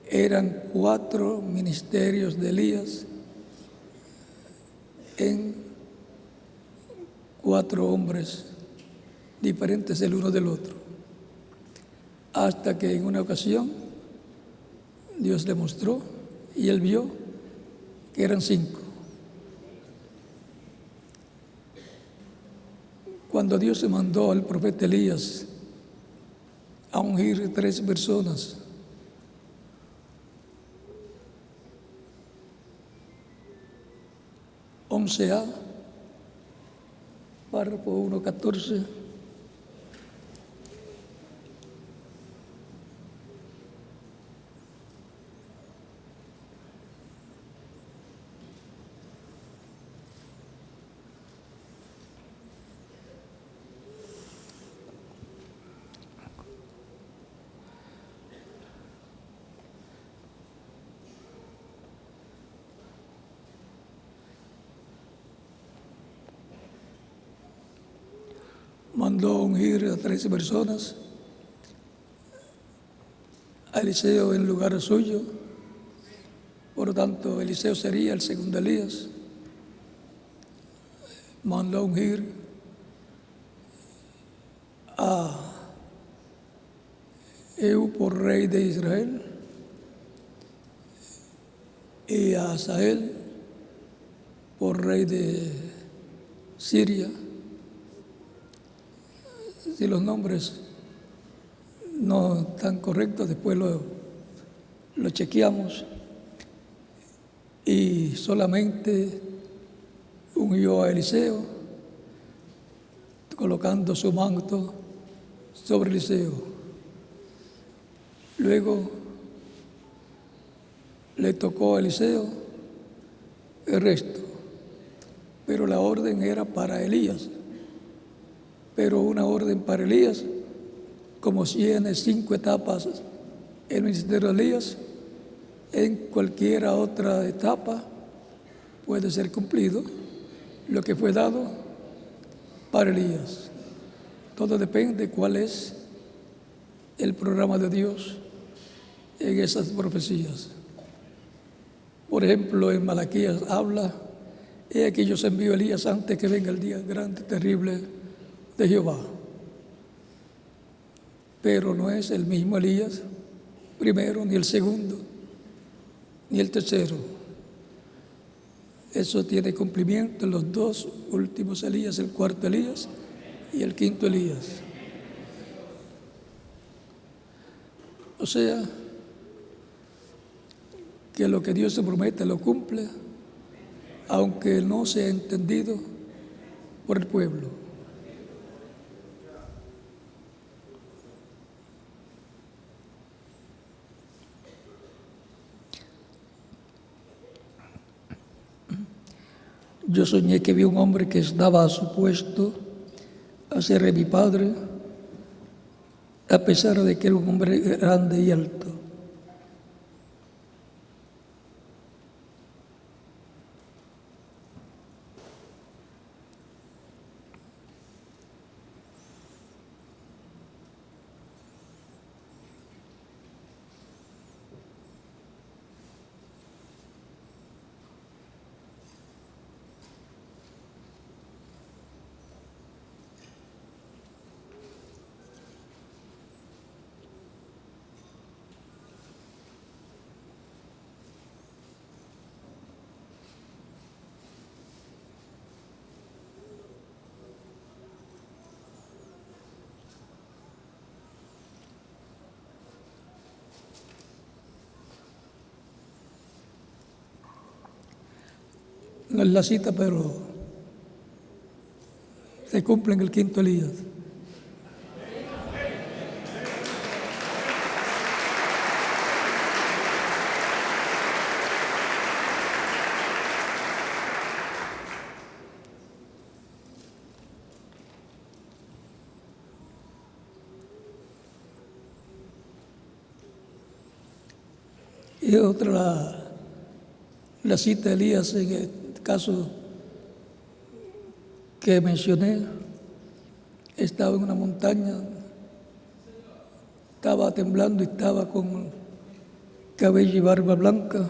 Speaker 2: eran 4 ministerios de Elías en 4 hombres diferentes el uno del otro, hasta que en una ocasión Dios le mostró y él vio que eran 5. Cuando Dios se mandó al profeta Elías a ungir 3 personas, A, párrafo 1:14. Mandó ungir a 13 personas, a Eliseo en lugar suyo. Por lo tanto, Eliseo sería el segundo Elías. Mandó ungir a Ehud por rey de Israel y a Asael por rey de Siria. Si los nombres no están correctos, después lo chequeamos. Y solamente ungió a Eliseo, colocando su manto sobre Eliseo. Luego le tocó a Eliseo el resto, pero la orden era para Elías. Pero una orden para Elías, como si en 5 etapas el ministerio de Elías, en cualquier otra etapa puede ser cumplido lo que fue dado para Elías. Todo depende de cuál es el programa de Dios en esas profecías. Por ejemplo, en Malaquías habla: he aquí yo os envío a Elías antes que venga el día grande y terrible de Jehová. Pero no es el mismo Elías primero, ni el segundo, ni el tercero. Eso tiene cumplimiento en los 2 últimos Elías, el 4.º Elías y el 5.º Elías. O sea, que lo que Dios se promete lo cumple, aunque no sea entendido por el pueblo. Yo soñé que vi un hombre que estaba supuesto a ser mi padre, a pesar de que era un hombre grande y alto. No es la cita, pero se cumple en el 5.º Elías. Y otra, la cita de Elías en el caso que mencioné, estaba en una montaña, estaba temblando y estaba con cabello y barba blanca.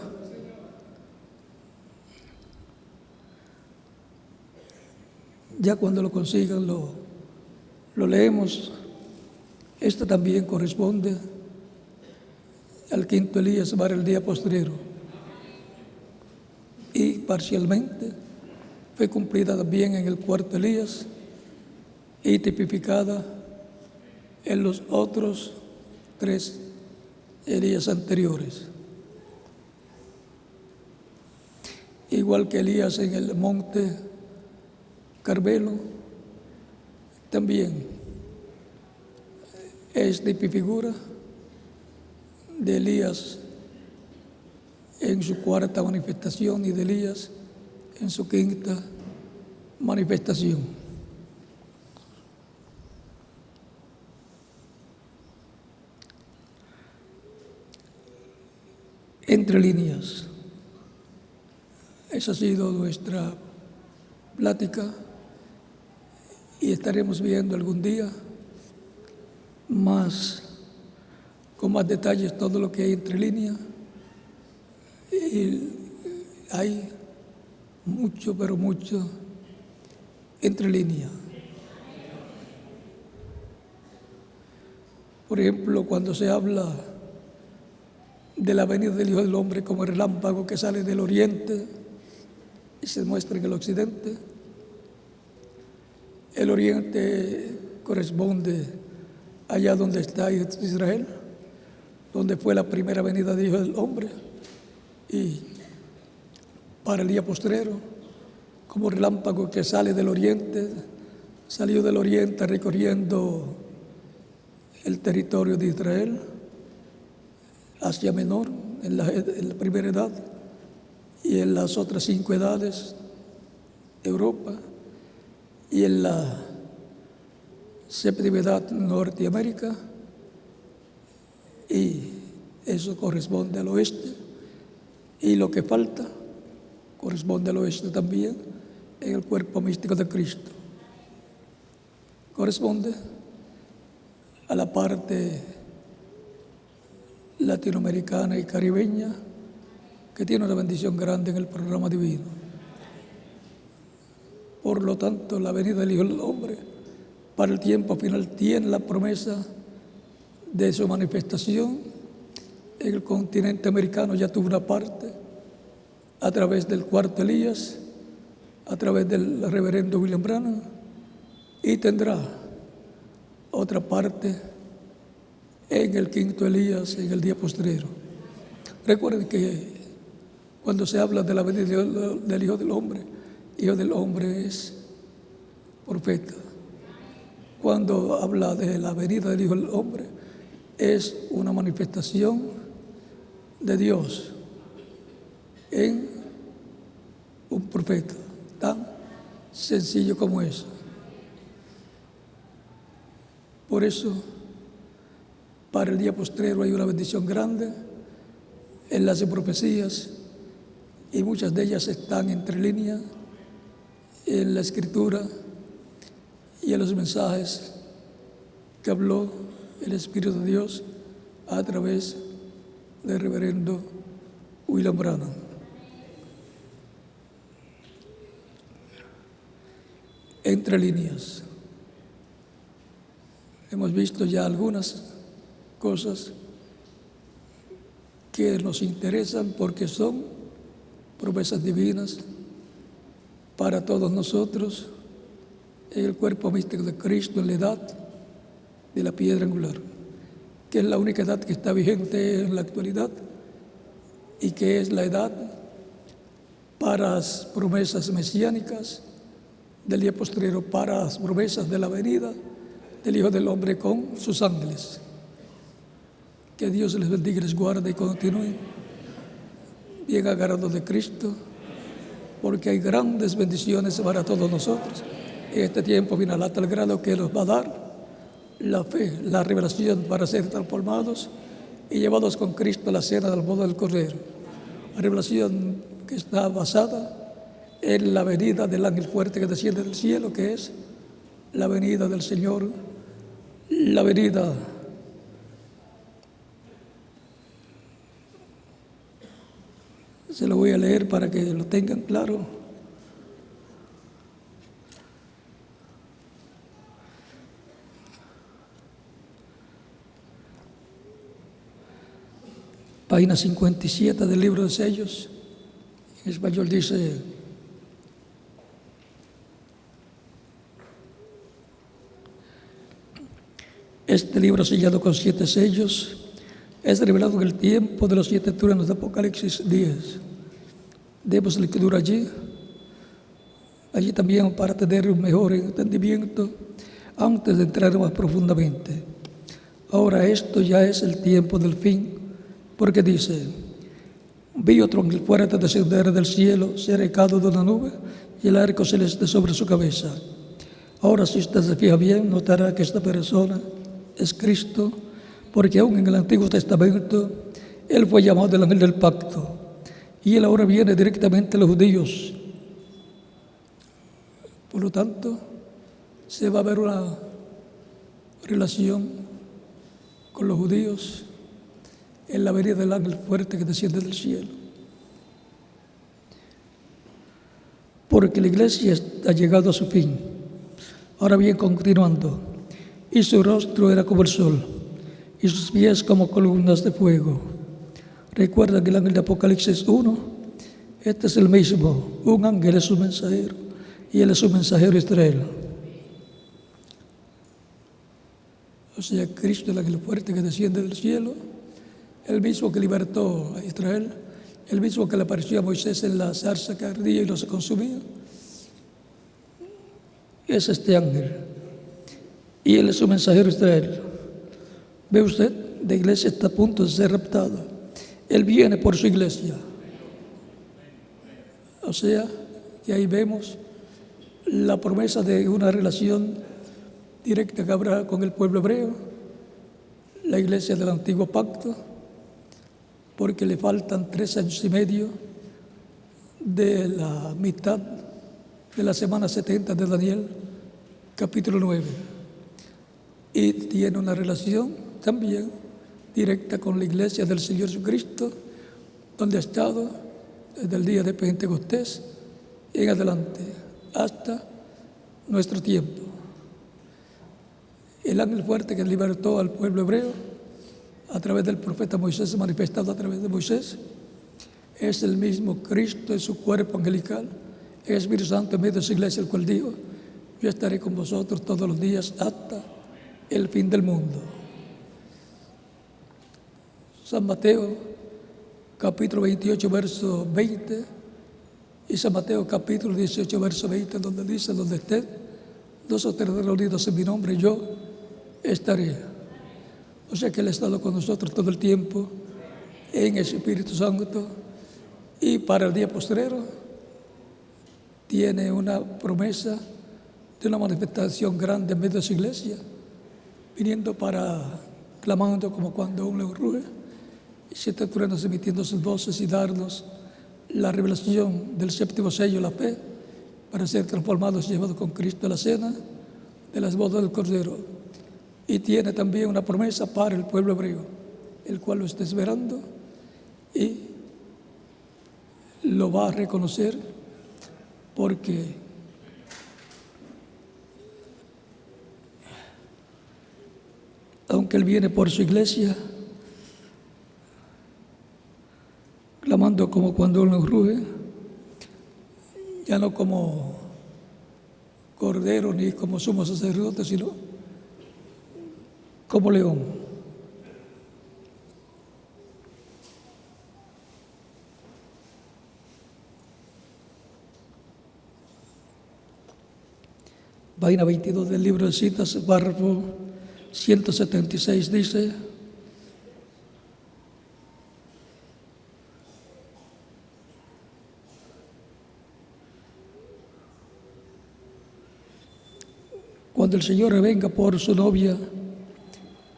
Speaker 2: Ya cuando lo consigan lo leemos. Esto también corresponde al quinto Elías para el día postrero. Y parcialmente fue cumplida también en el cuarto Elías y tipificada en los otros 3 Elías anteriores. Igual que Elías en el monte Carmelo, también es tipifigura de Elías en su cuarta manifestación y de Elías en su quinta manifestación. Entre líneas, esa ha sido nuestra plática y estaremos viendo algún día con más detalles todo lo que hay entre líneas. Y hay mucho, pero mucho entre líneas. Por ejemplo, cuando se habla de la venida del Hijo del Hombre como el relámpago que sale del oriente y se muestra en el occidente, el oriente corresponde allá donde está Israel, donde fue la primera venida del Hijo del Hombre, y para el día postrero, como relámpago que sale del oriente, salió del oriente recorriendo el territorio de Israel, Asia Menor, en la primera edad, y en las otras 5 edades, Europa, y en la séptima edad, Norteamérica, y eso corresponde al oeste, y lo que falta corresponde al oeste también, en el cuerpo místico de Cristo. Corresponde a la parte latinoamericana y caribeña, que tiene una bendición grande en el programa divino. Por lo tanto, la venida del Hijo del Hombre para el tiempo final tiene la promesa de su manifestación. En el continente americano ya tuvo una parte a través del cuarto Elías, a través del reverendo William Branham, y tendrá otra parte en el quinto Elías, en el día postrero. Recuerden que cuando se habla de la venida del Hijo del Hombre es profeta. Cuando habla de la venida del Hijo del Hombre, es una manifestación de Dios en un profeta, tan sencillo como eso. Por eso, para el día postrero hay una bendición grande en las profecías, y muchas de ellas están entre líneas en la Escritura y en los mensajes que habló el Espíritu de Dios a través del reverendo William Branham. Entre líneas. Hemos visto ya algunas cosas que nos interesan porque son promesas divinas para todos nosotros en el cuerpo místico de Cristo, en la edad de la piedra angular, que es la única edad que está vigente en la actualidad y que es la edad para las promesas mesiánicas del día postrero, para las promesas de la venida del Hijo del Hombre con sus ángeles. Que Dios les bendiga y les guarde y continúen bien agarrados de Cristo, porque hay grandes bendiciones para todos nosotros en este tiempo final, a tal grado que nos va a dar la fe, la revelación para ser transformados y llevados con Cristo a la cena del boda del Cordero. La revelación que está basada en la venida del ángel fuerte que desciende del cielo, que es la venida del Señor, la venida se lo voy a leer para que lo tengan claro. Página 57 del libro de sellos. En español dice: este libro sellado con 7 sellos es revelado en el tiempo de los 7 truenos de Apocalipsis 10. Demos lectura allí también para tener un mejor entendimiento antes de entrar más profundamente. Ahora esto ya es el tiempo del fin, porque dice: vi otro ángel fuerte descender del cielo, cercado de una nube, y el arco celeste sobre su cabeza. Ahora, si usted se fija bien, notará que esta persona es Cristo, porque aún en el Antiguo Testamento Él fue llamado el ángel del pacto, y Él ahora viene directamente a los judíos. Por lo tanto, se va a ver una relación con los judíos en la venida del ángel fuerte que desciende del cielo. Porque la iglesia ha llegado a su fin. Ahora bien, continuando: y su rostro era como el sol, y sus pies como columnas de fuego. Recuerda que el ángel de Apocalipsis 1, este es el mismo. Un ángel es un mensajero, y él es un mensajero Israel. O sea, Cristo, el ángel fuerte que desciende del cielo, el mismo que libertó a Israel, el mismo que le apareció a Moisés en la zarza que ardía y los consumía, es este ángel. Y él es un mensajero Israel. ¿Ve usted? La iglesia está a punto de ser raptada. Él viene por su iglesia. O sea, que ahí vemos la promesa de una relación directa que habrá con el pueblo hebreo, la iglesia del antiguo pacto, porque le faltan 3 años y medio de la mitad de la semana 70 de Daniel, capítulo 9. Y tiene una relación también directa con la iglesia del Señor Jesucristo, donde ha estado desde el día de Pentecostés en adelante, hasta nuestro tiempo. El ángel fuerte que libertó al pueblo hebreo a través del profeta Moisés, manifestado a través de Moisés, es el mismo Cristo en su cuerpo angelical, el Espíritu Santo en medio de su iglesia, el cual dijo: yo estaré con vosotros todos los días hasta el fin del mundo. San Mateo, capítulo 28, verso 20, y San Mateo, capítulo 18, verso 20, donde dice: donde estén 2 o 3 reunidos en mi nombre, yo estaré. O sea que Él ha estado con nosotros todo el tiempo en el Espíritu Santo, y para el día postrero tiene una promesa de una manifestación grande en medio de su iglesia, viniendo clamando como cuando un león ruge, y 7 truenos emitiendo sus voces, y darnos la revelación del 7º sello, la fe, para ser transformados y llevados con Cristo a la cena de las bodas del Cordero. Y tiene también una promesa para el pueblo hebreo, el cual lo está esperando y lo va a reconocer, porque aunque Él viene por su iglesia, clamando como cuando uno ruge, ya no como cordero ni como sumo sacerdote, sino como león. Página 22 del libro de citas, párrafo 176, dice: cuando el Señor venga por su novia,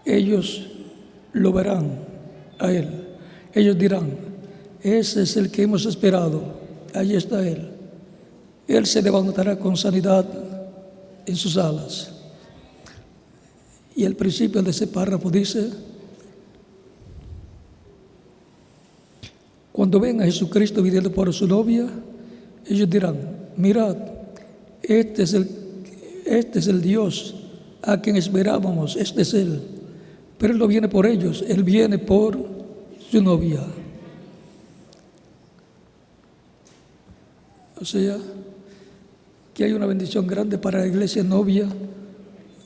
Speaker 2: ellos lo verán a Él. Ellos dirán: ese es el que hemos esperado, ahí está Él. Él se levantará con sanidad en sus alas. Y el principio de ese párrafo dice: cuando ven a Jesucristo viniendo por su novia, ellos dirán: mirad, este es el Dios a quien esperábamos, este es Él. Pero Él no viene por ellos, Él viene por su novia. O sea, que hay una bendición grande para la iglesia novia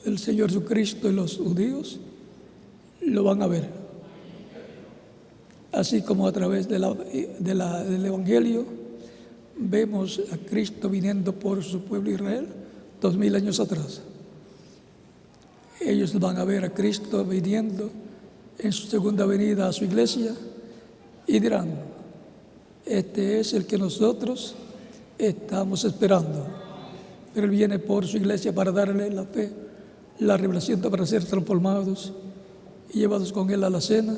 Speaker 2: del Señor Jesucristo, y los judíos lo van a ver. Así como a través del Evangelio vemos a Cristo viniendo por su pueblo Israel 2000 años atrás. Ellos van a ver a Cristo viniendo en su segunda venida a su iglesia y dirán: este es el que nosotros estamos esperando. Pero Él viene por su iglesia para darle la fe, la revelación para ser transformados y llevados con Él a la cena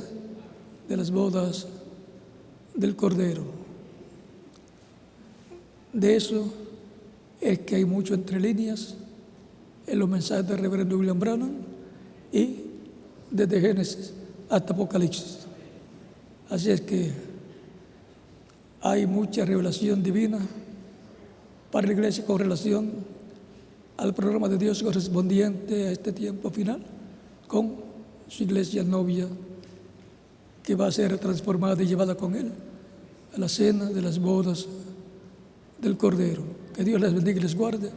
Speaker 2: de las bodas del Cordero. De eso es que hay mucho entre líneas en los mensajes del reverendo William Branham, y desde Génesis hasta Apocalipsis. Así es que hay mucha revelación divina para la iglesia con relación al programa de Dios correspondiente a este tiempo final, con su iglesia novia, que va a ser transformada y llevada con Él a la cena de las bodas del Cordero. Que Dios les bendiga y les guarde.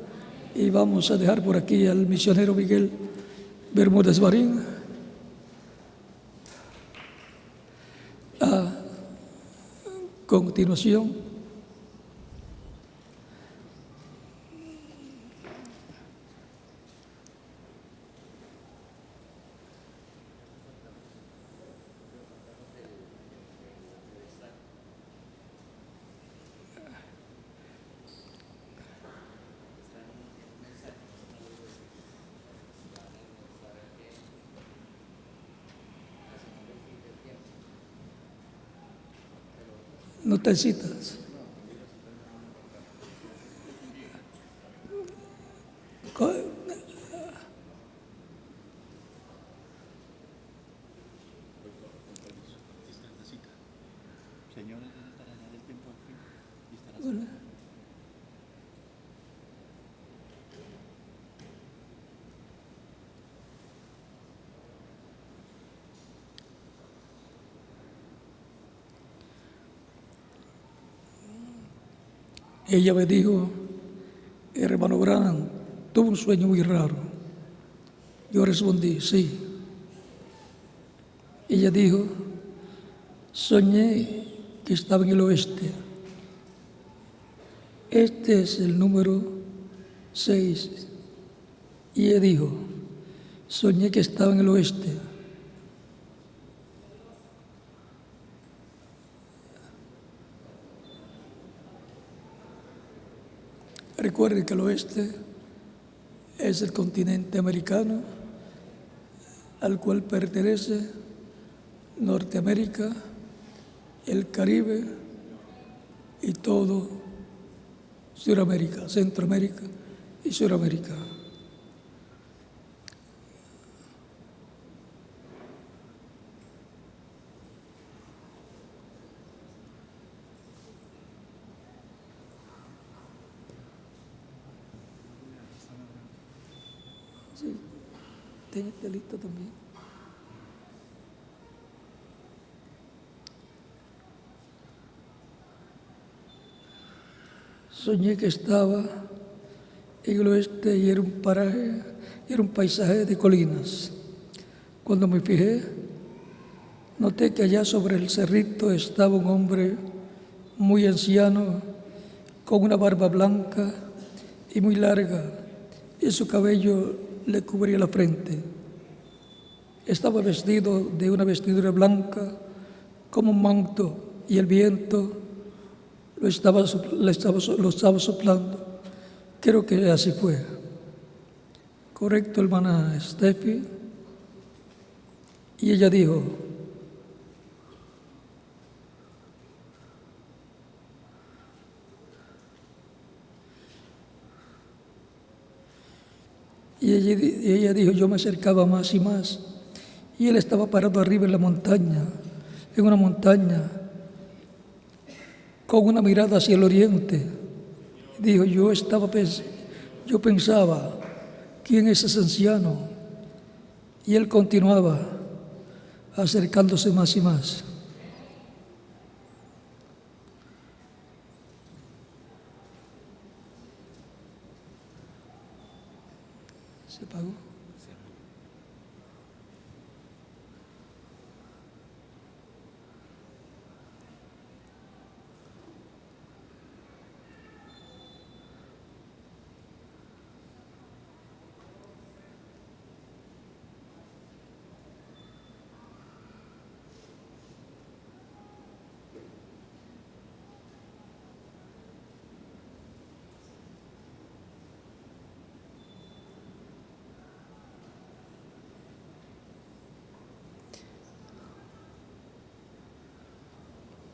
Speaker 2: Y vamos a dejar por aquí al misionero Miguel Bermúdez Marín a continuación. No te citas. Ella me dijo: hermano Branham, tuve un sueño muy raro. Yo respondí: sí. Ella dijo: soñé que estaba en el oeste. Este es el número 6. Y ella dijo: soñé que estaba en el oeste. Recuerden que el oeste es el continente americano, al cual pertenece Norteamérica, el Caribe y todo Suramérica, Centroamérica y Suramérica. Sí, ten este listo también. Soñé que estaba en el oeste y era un paisaje de colinas. Cuando me fijé, noté que allá sobre el cerrito estaba un hombre muy anciano, con una barba blanca y muy larga, y su cabello le cubría la frente. Estaba vestido de una vestidura blanca como un manto, y el viento lo estaba soplando. Creo que así fue. Correcto, hermana Steffi. Y ella dijo: ella dijo, yo me acercaba más y más. Y él estaba parado arriba en la montaña, en una montaña, con una mirada hacia el oriente. Dijo, yo pensaba, ¿quién es ese anciano? Y él continuaba acercándose más y más. ¿Se apagó?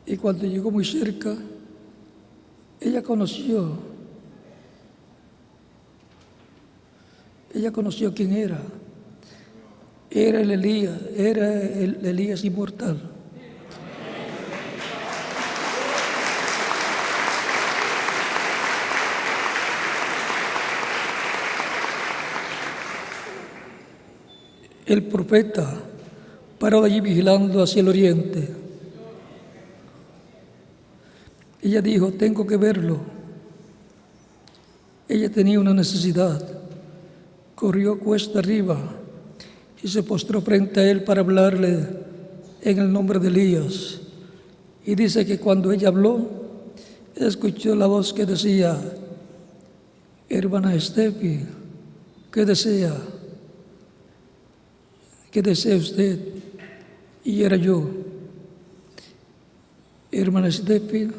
Speaker 2: Y cuando llegó muy cerca, ella conoció quién era. Era el Elías inmortal. El profeta paró allí vigilando hacia el oriente. Ella dijo, tengo que verlo. Ella tenía una necesidad. Corrió cuesta arriba y se postró frente a él para hablarle en el nombre de Elías. Y dice que cuando ella habló, escuchó la voz que decía, hermana Estefi, ¿qué desea? ¿Qué desea usted? Y era yo. Hermana Estefi,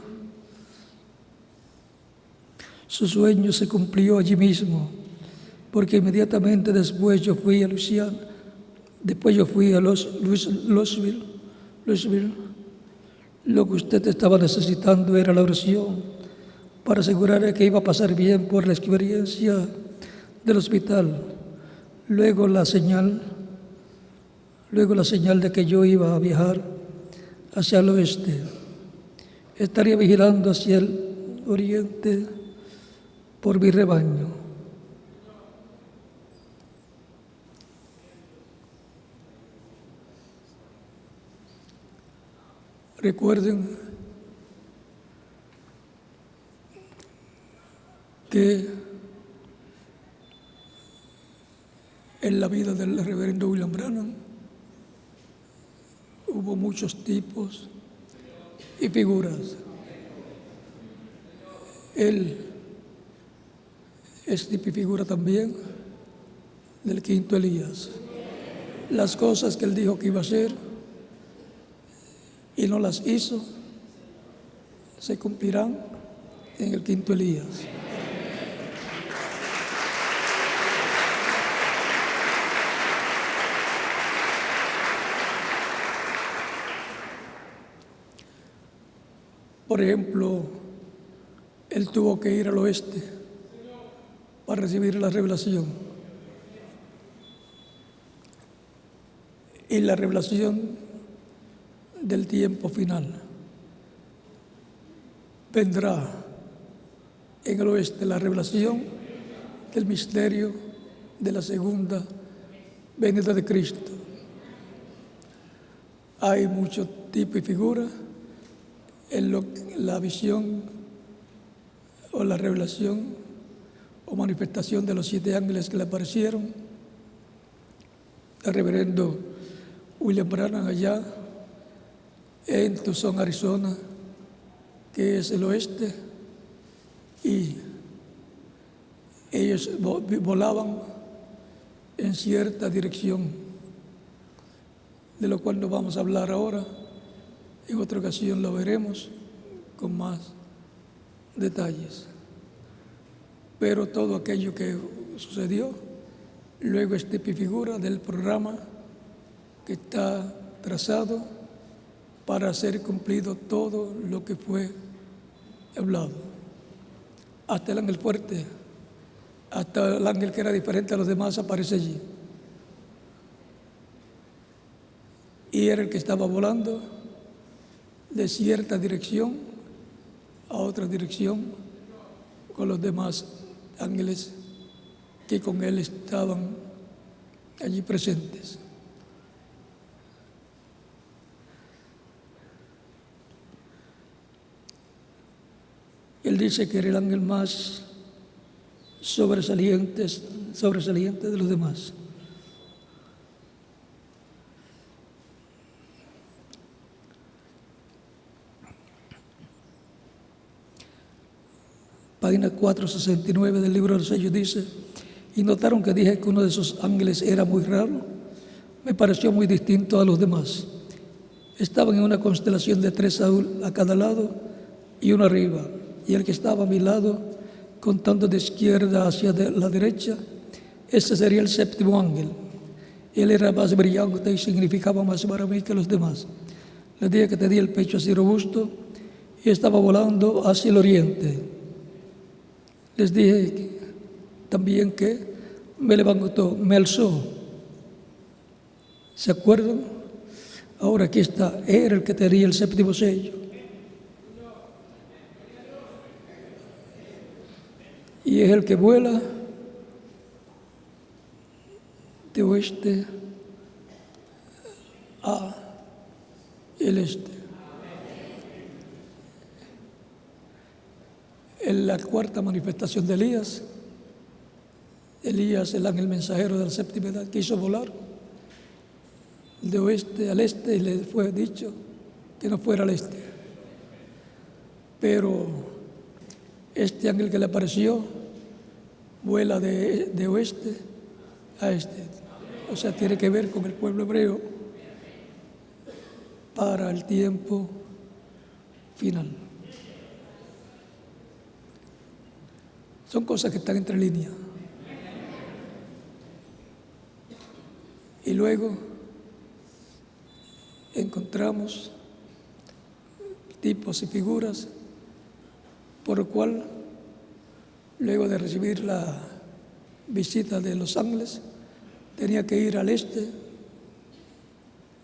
Speaker 2: su sueño se cumplió allí mismo, porque inmediatamente después yo fui a Louisville. Lo que usted estaba necesitando era la oración para asegurar que iba a pasar bien por la experiencia del hospital. Luego la señal de que yo iba a viajar hacia el oeste. Estaría vigilando hacia el oriente por mi rebaño. Recuerden que en la vida del reverendo William Branham hubo muchos tipos y figuras. Él es tipo y figura también del quinto Elías. Las cosas que él dijo que iba a hacer y no las hizo, se cumplirán en el quinto Elías. Por ejemplo, él tuvo que ir al oeste para recibir la revelación. Y la revelación del tiempo final vendrá en el oeste, la revelación del misterio de la segunda venida de Cristo. Hay mucho tipo y figura en la visión o la revelación o manifestación de los 7 ángeles que le aparecieron al reverendo William Branham allá en Tucson, Arizona, que es el oeste, y ellos volaban en cierta dirección, de lo cual no vamos a hablar ahora. En otra ocasión lo veremos con más detalles. Pero todo aquello que sucedió, luego es tipo y figura del programa que está trazado para hacer cumplido todo lo que fue hablado. Hasta el ángel fuerte hasta el ángel que era diferente a los demás aparece allí. Y era el que estaba volando de cierta dirección a otra dirección con los demás ángeles que con él estaban allí presentes. Él dice que era el ángel más sobresaliente de los demás. Página 469 del libro de los sellos dice: y notaron que dije que uno de esos ángeles era muy raro. Me pareció muy distinto a los demás. Estaban en una constelación de 3 a cada lado y uno arriba. Y el que estaba a mi lado, contando de izquierda hacia la derecha, ese sería el 7º ángel. Él era más brillante y significaba más para mí que los demás. Les dije que tenía el pecho así robusto y estaba volando hacia el oriente. Les dije también que me levantó, me alzó. ¿Se acuerdan? Ahora aquí está, era el que tenía el 7º sello. Y es el que vuela de oeste a el este. En la 4ª manifestación de Elías, el ángel mensajero de la 7ª edad, quiso volar de oeste al este y le fue dicho que no fuera al este. Pero este ángel que le apareció vuela de oeste a este. O sea, tiene que ver con el pueblo hebreo para el tiempo final. Son cosas que están entre líneas. Y luego encontramos tipos y figuras por lo cual, luego de recibir la visita de los ángeles, tenía que ir al este,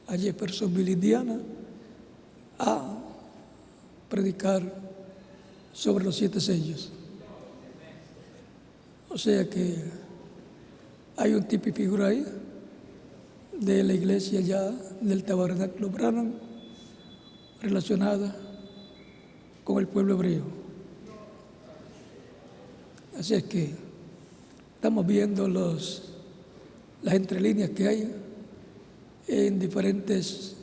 Speaker 2: a Jeffersonville, Indiana, a predicar sobre los 7 sellos. O sea que hay un tipo y figura ahí de la iglesia ya del Tabernáculo Branham relacionada con el pueblo hebreo. Así es que estamos viendo las entrelíneas que hay en diferentes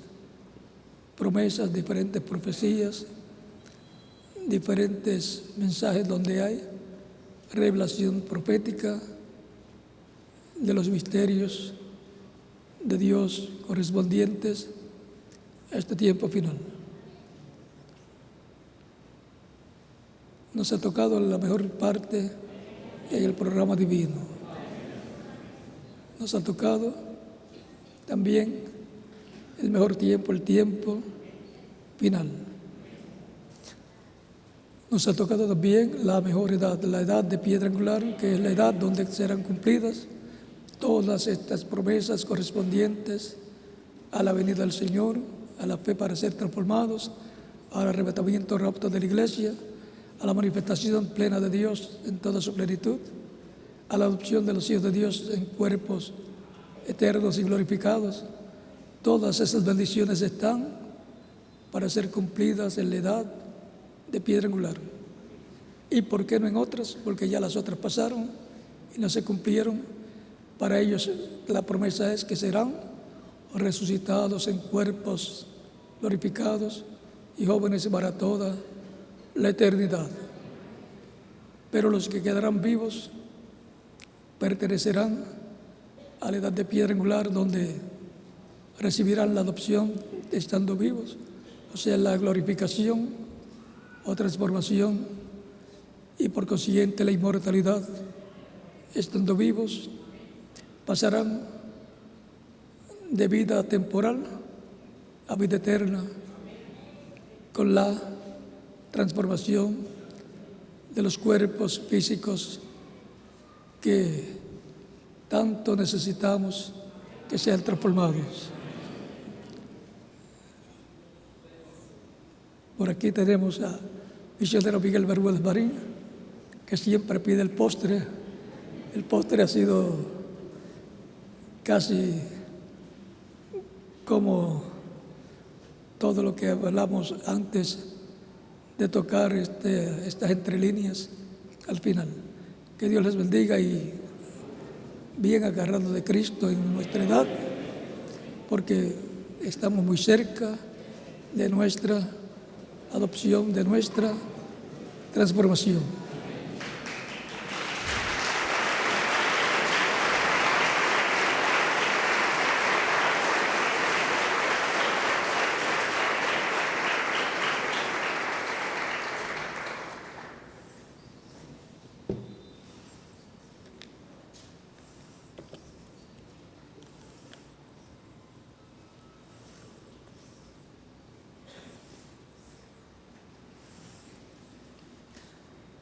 Speaker 2: promesas, diferentes profecías, diferentes mensajes donde hay revelación profética de los misterios de Dios correspondientes a este tiempo final. Nos ha tocado la mejor parte en el programa divino. Nos ha tocado también el mejor tiempo, el tiempo final. Nos ha tocado también la mejor edad, la edad de piedra angular, que es la edad donde serán cumplidas todas estas promesas correspondientes a la venida del Señor, a la fe para ser transformados, al arrebatamiento rapto de la iglesia, a la manifestación plena de Dios en toda su plenitud, a la adopción de los hijos de Dios en cuerpos eternos y glorificados. Todas esas bendiciones están para ser cumplidas en la edad de piedra angular. ¿Y por qué no en otras? Porque ya las otras pasaron y no se cumplieron. Para ellos la promesa es que serán resucitados en cuerpos glorificados y jóvenes para toda la eternidad. Pero los que quedarán vivos pertenecerán a la edad de piedra angular, donde recibirán la adopción estando vivos, o sea, la glorificación o transformación, y por consiguiente la inmortalidad. Estando vivos, pasarán de vida temporal a vida eterna con la transformación de los cuerpos físicos que tanto necesitamos que sean transformados. Por aquí tenemos a misionero Miguel Bermúdez Marín, que siempre pide el postre. El postre ha sido casi como todo lo que hablamos antes de tocar estas entrelíneas al final. Que Dios les bendiga y bien agarrados de Cristo en nuestra edad, porque estamos muy cerca de nuestra adopción, de nuestra transformación.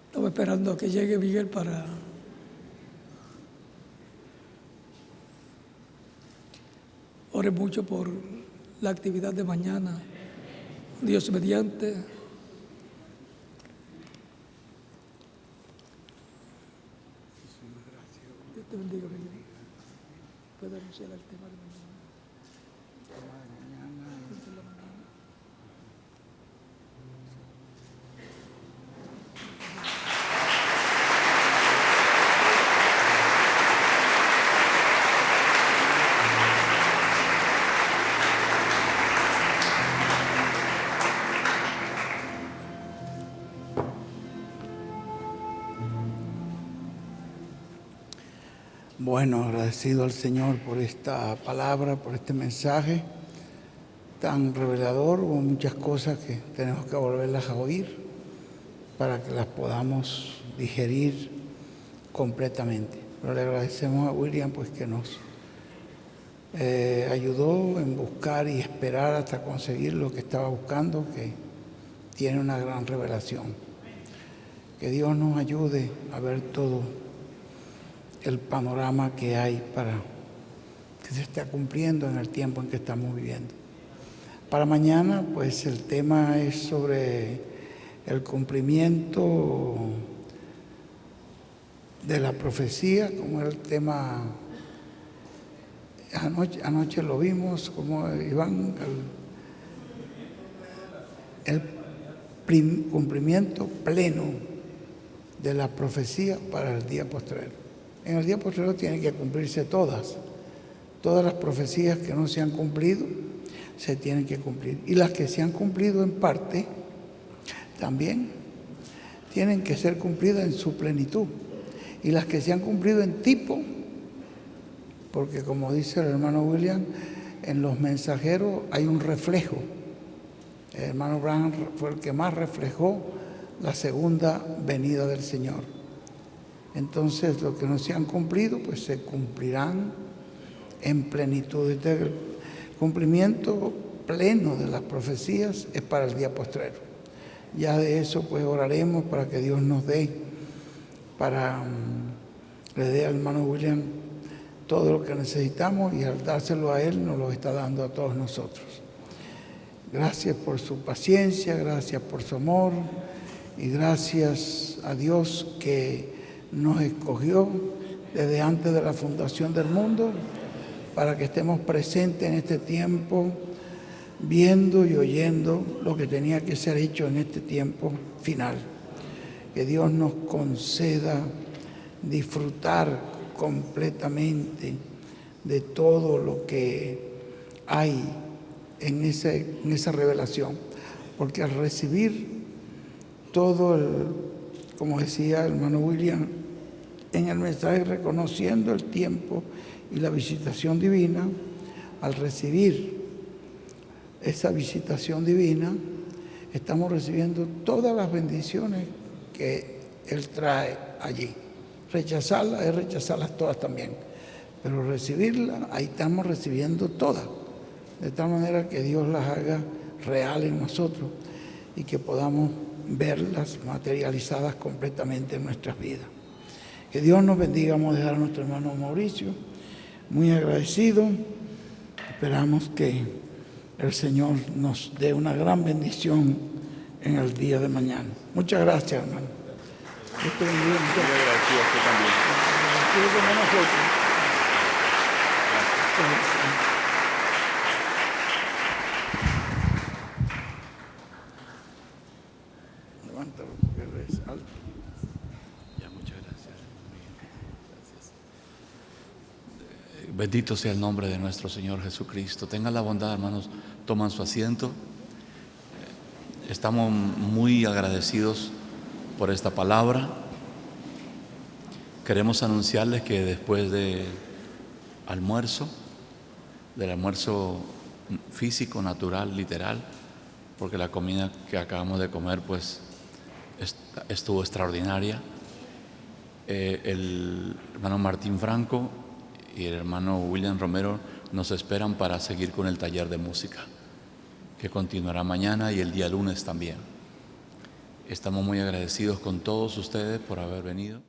Speaker 2: Estamos esperando a que llegue Miguel para ore mucho por la actividad de mañana, Dios mediante. Dios te bendiga, Miguel. Puede anunciar el tema de mañana.
Speaker 1: Bueno, agradecido al Señor por esta palabra, por este mensaje tan revelador. Hubo muchas cosas que tenemos que volverlas a oír para que las podamos digerir completamente. Pero le agradecemos a William pues que nos ayudó en buscar y esperar hasta conseguir lo que estaba buscando, que tiene una gran revelación. Que Dios nos ayude a ver todo el panorama que hay para que se esté cumpliendo en el tiempo en que estamos viviendo. Para mañana, pues el tema es sobre el cumplimiento de la profecía, como el tema, anoche lo vimos, como Iván, el cumplimiento pleno de la profecía para el día postrero. En el día postrero tienen que cumplirse todas las profecías que no se han cumplido, se tienen que cumplir. Y las que se han cumplido en parte, también tienen que ser cumplidas en su plenitud. Y las que se han cumplido en tipo, porque como dice el hermano William, en los mensajeros hay un reflejo. El hermano Branham fue el que más reflejó la segunda venida del Señor. Entonces, lo que no se han cumplido, pues se cumplirán en plenitud. El cumplimiento pleno de las profecías es para el día postrero. Ya de eso, pues oraremos para que Dios nos dé, le dé al hermano William todo lo que necesitamos, y al dárselo a él, nos lo está dando a todos nosotros. Gracias por su paciencia, gracias por su amor, y gracias a Dios que nos escogió desde antes de la fundación del mundo para que estemos presentes en este tiempo, viendo y oyendo lo que tenía que ser hecho en este tiempo final. Que Dios nos conceda disfrutar completamente de todo lo que hay en esa revelación, porque al recibir todo como decía el hermano William en el mensaje, reconociendo el tiempo y la visitación divina, al recibir esa visitación divina, estamos recibiendo todas las bendiciones que Él trae allí. Rechazarlas es rechazarlas todas también, pero recibirlas, ahí estamos recibiendo todas, de tal manera que Dios las haga reales en nosotros y que podamos verlas materializadas completamente en nuestras vidas. Que Dios nos bendiga. Vamos a dejar a nuestro hermano Mauricio muy agradecido. Esperamos que el Señor nos dé una gran bendición en el día de mañana. Muchas gracias, hermano. Dios te bendiga.
Speaker 3: Agradecido a usted también.
Speaker 1: Agradecido con nosotros. Levántalo, porque es alto.
Speaker 3: Ya, muchas gracias. Gracias. Bendito sea el nombre de nuestro Señor Jesucristo. Tengan la bondad, hermanos, toman su asiento. Estamos muy agradecidos por esta palabra. Queremos anunciarles que después del almuerzo físico, natural, literal, porque la comida que acabamos de comer pues estuvo extraordinaria, el hermano Martín Franco y el hermano William Romero nos esperan para seguir con el taller de música, que continuará mañana y el día lunes también. Estamos muy agradecidos con todos ustedes por haber venido.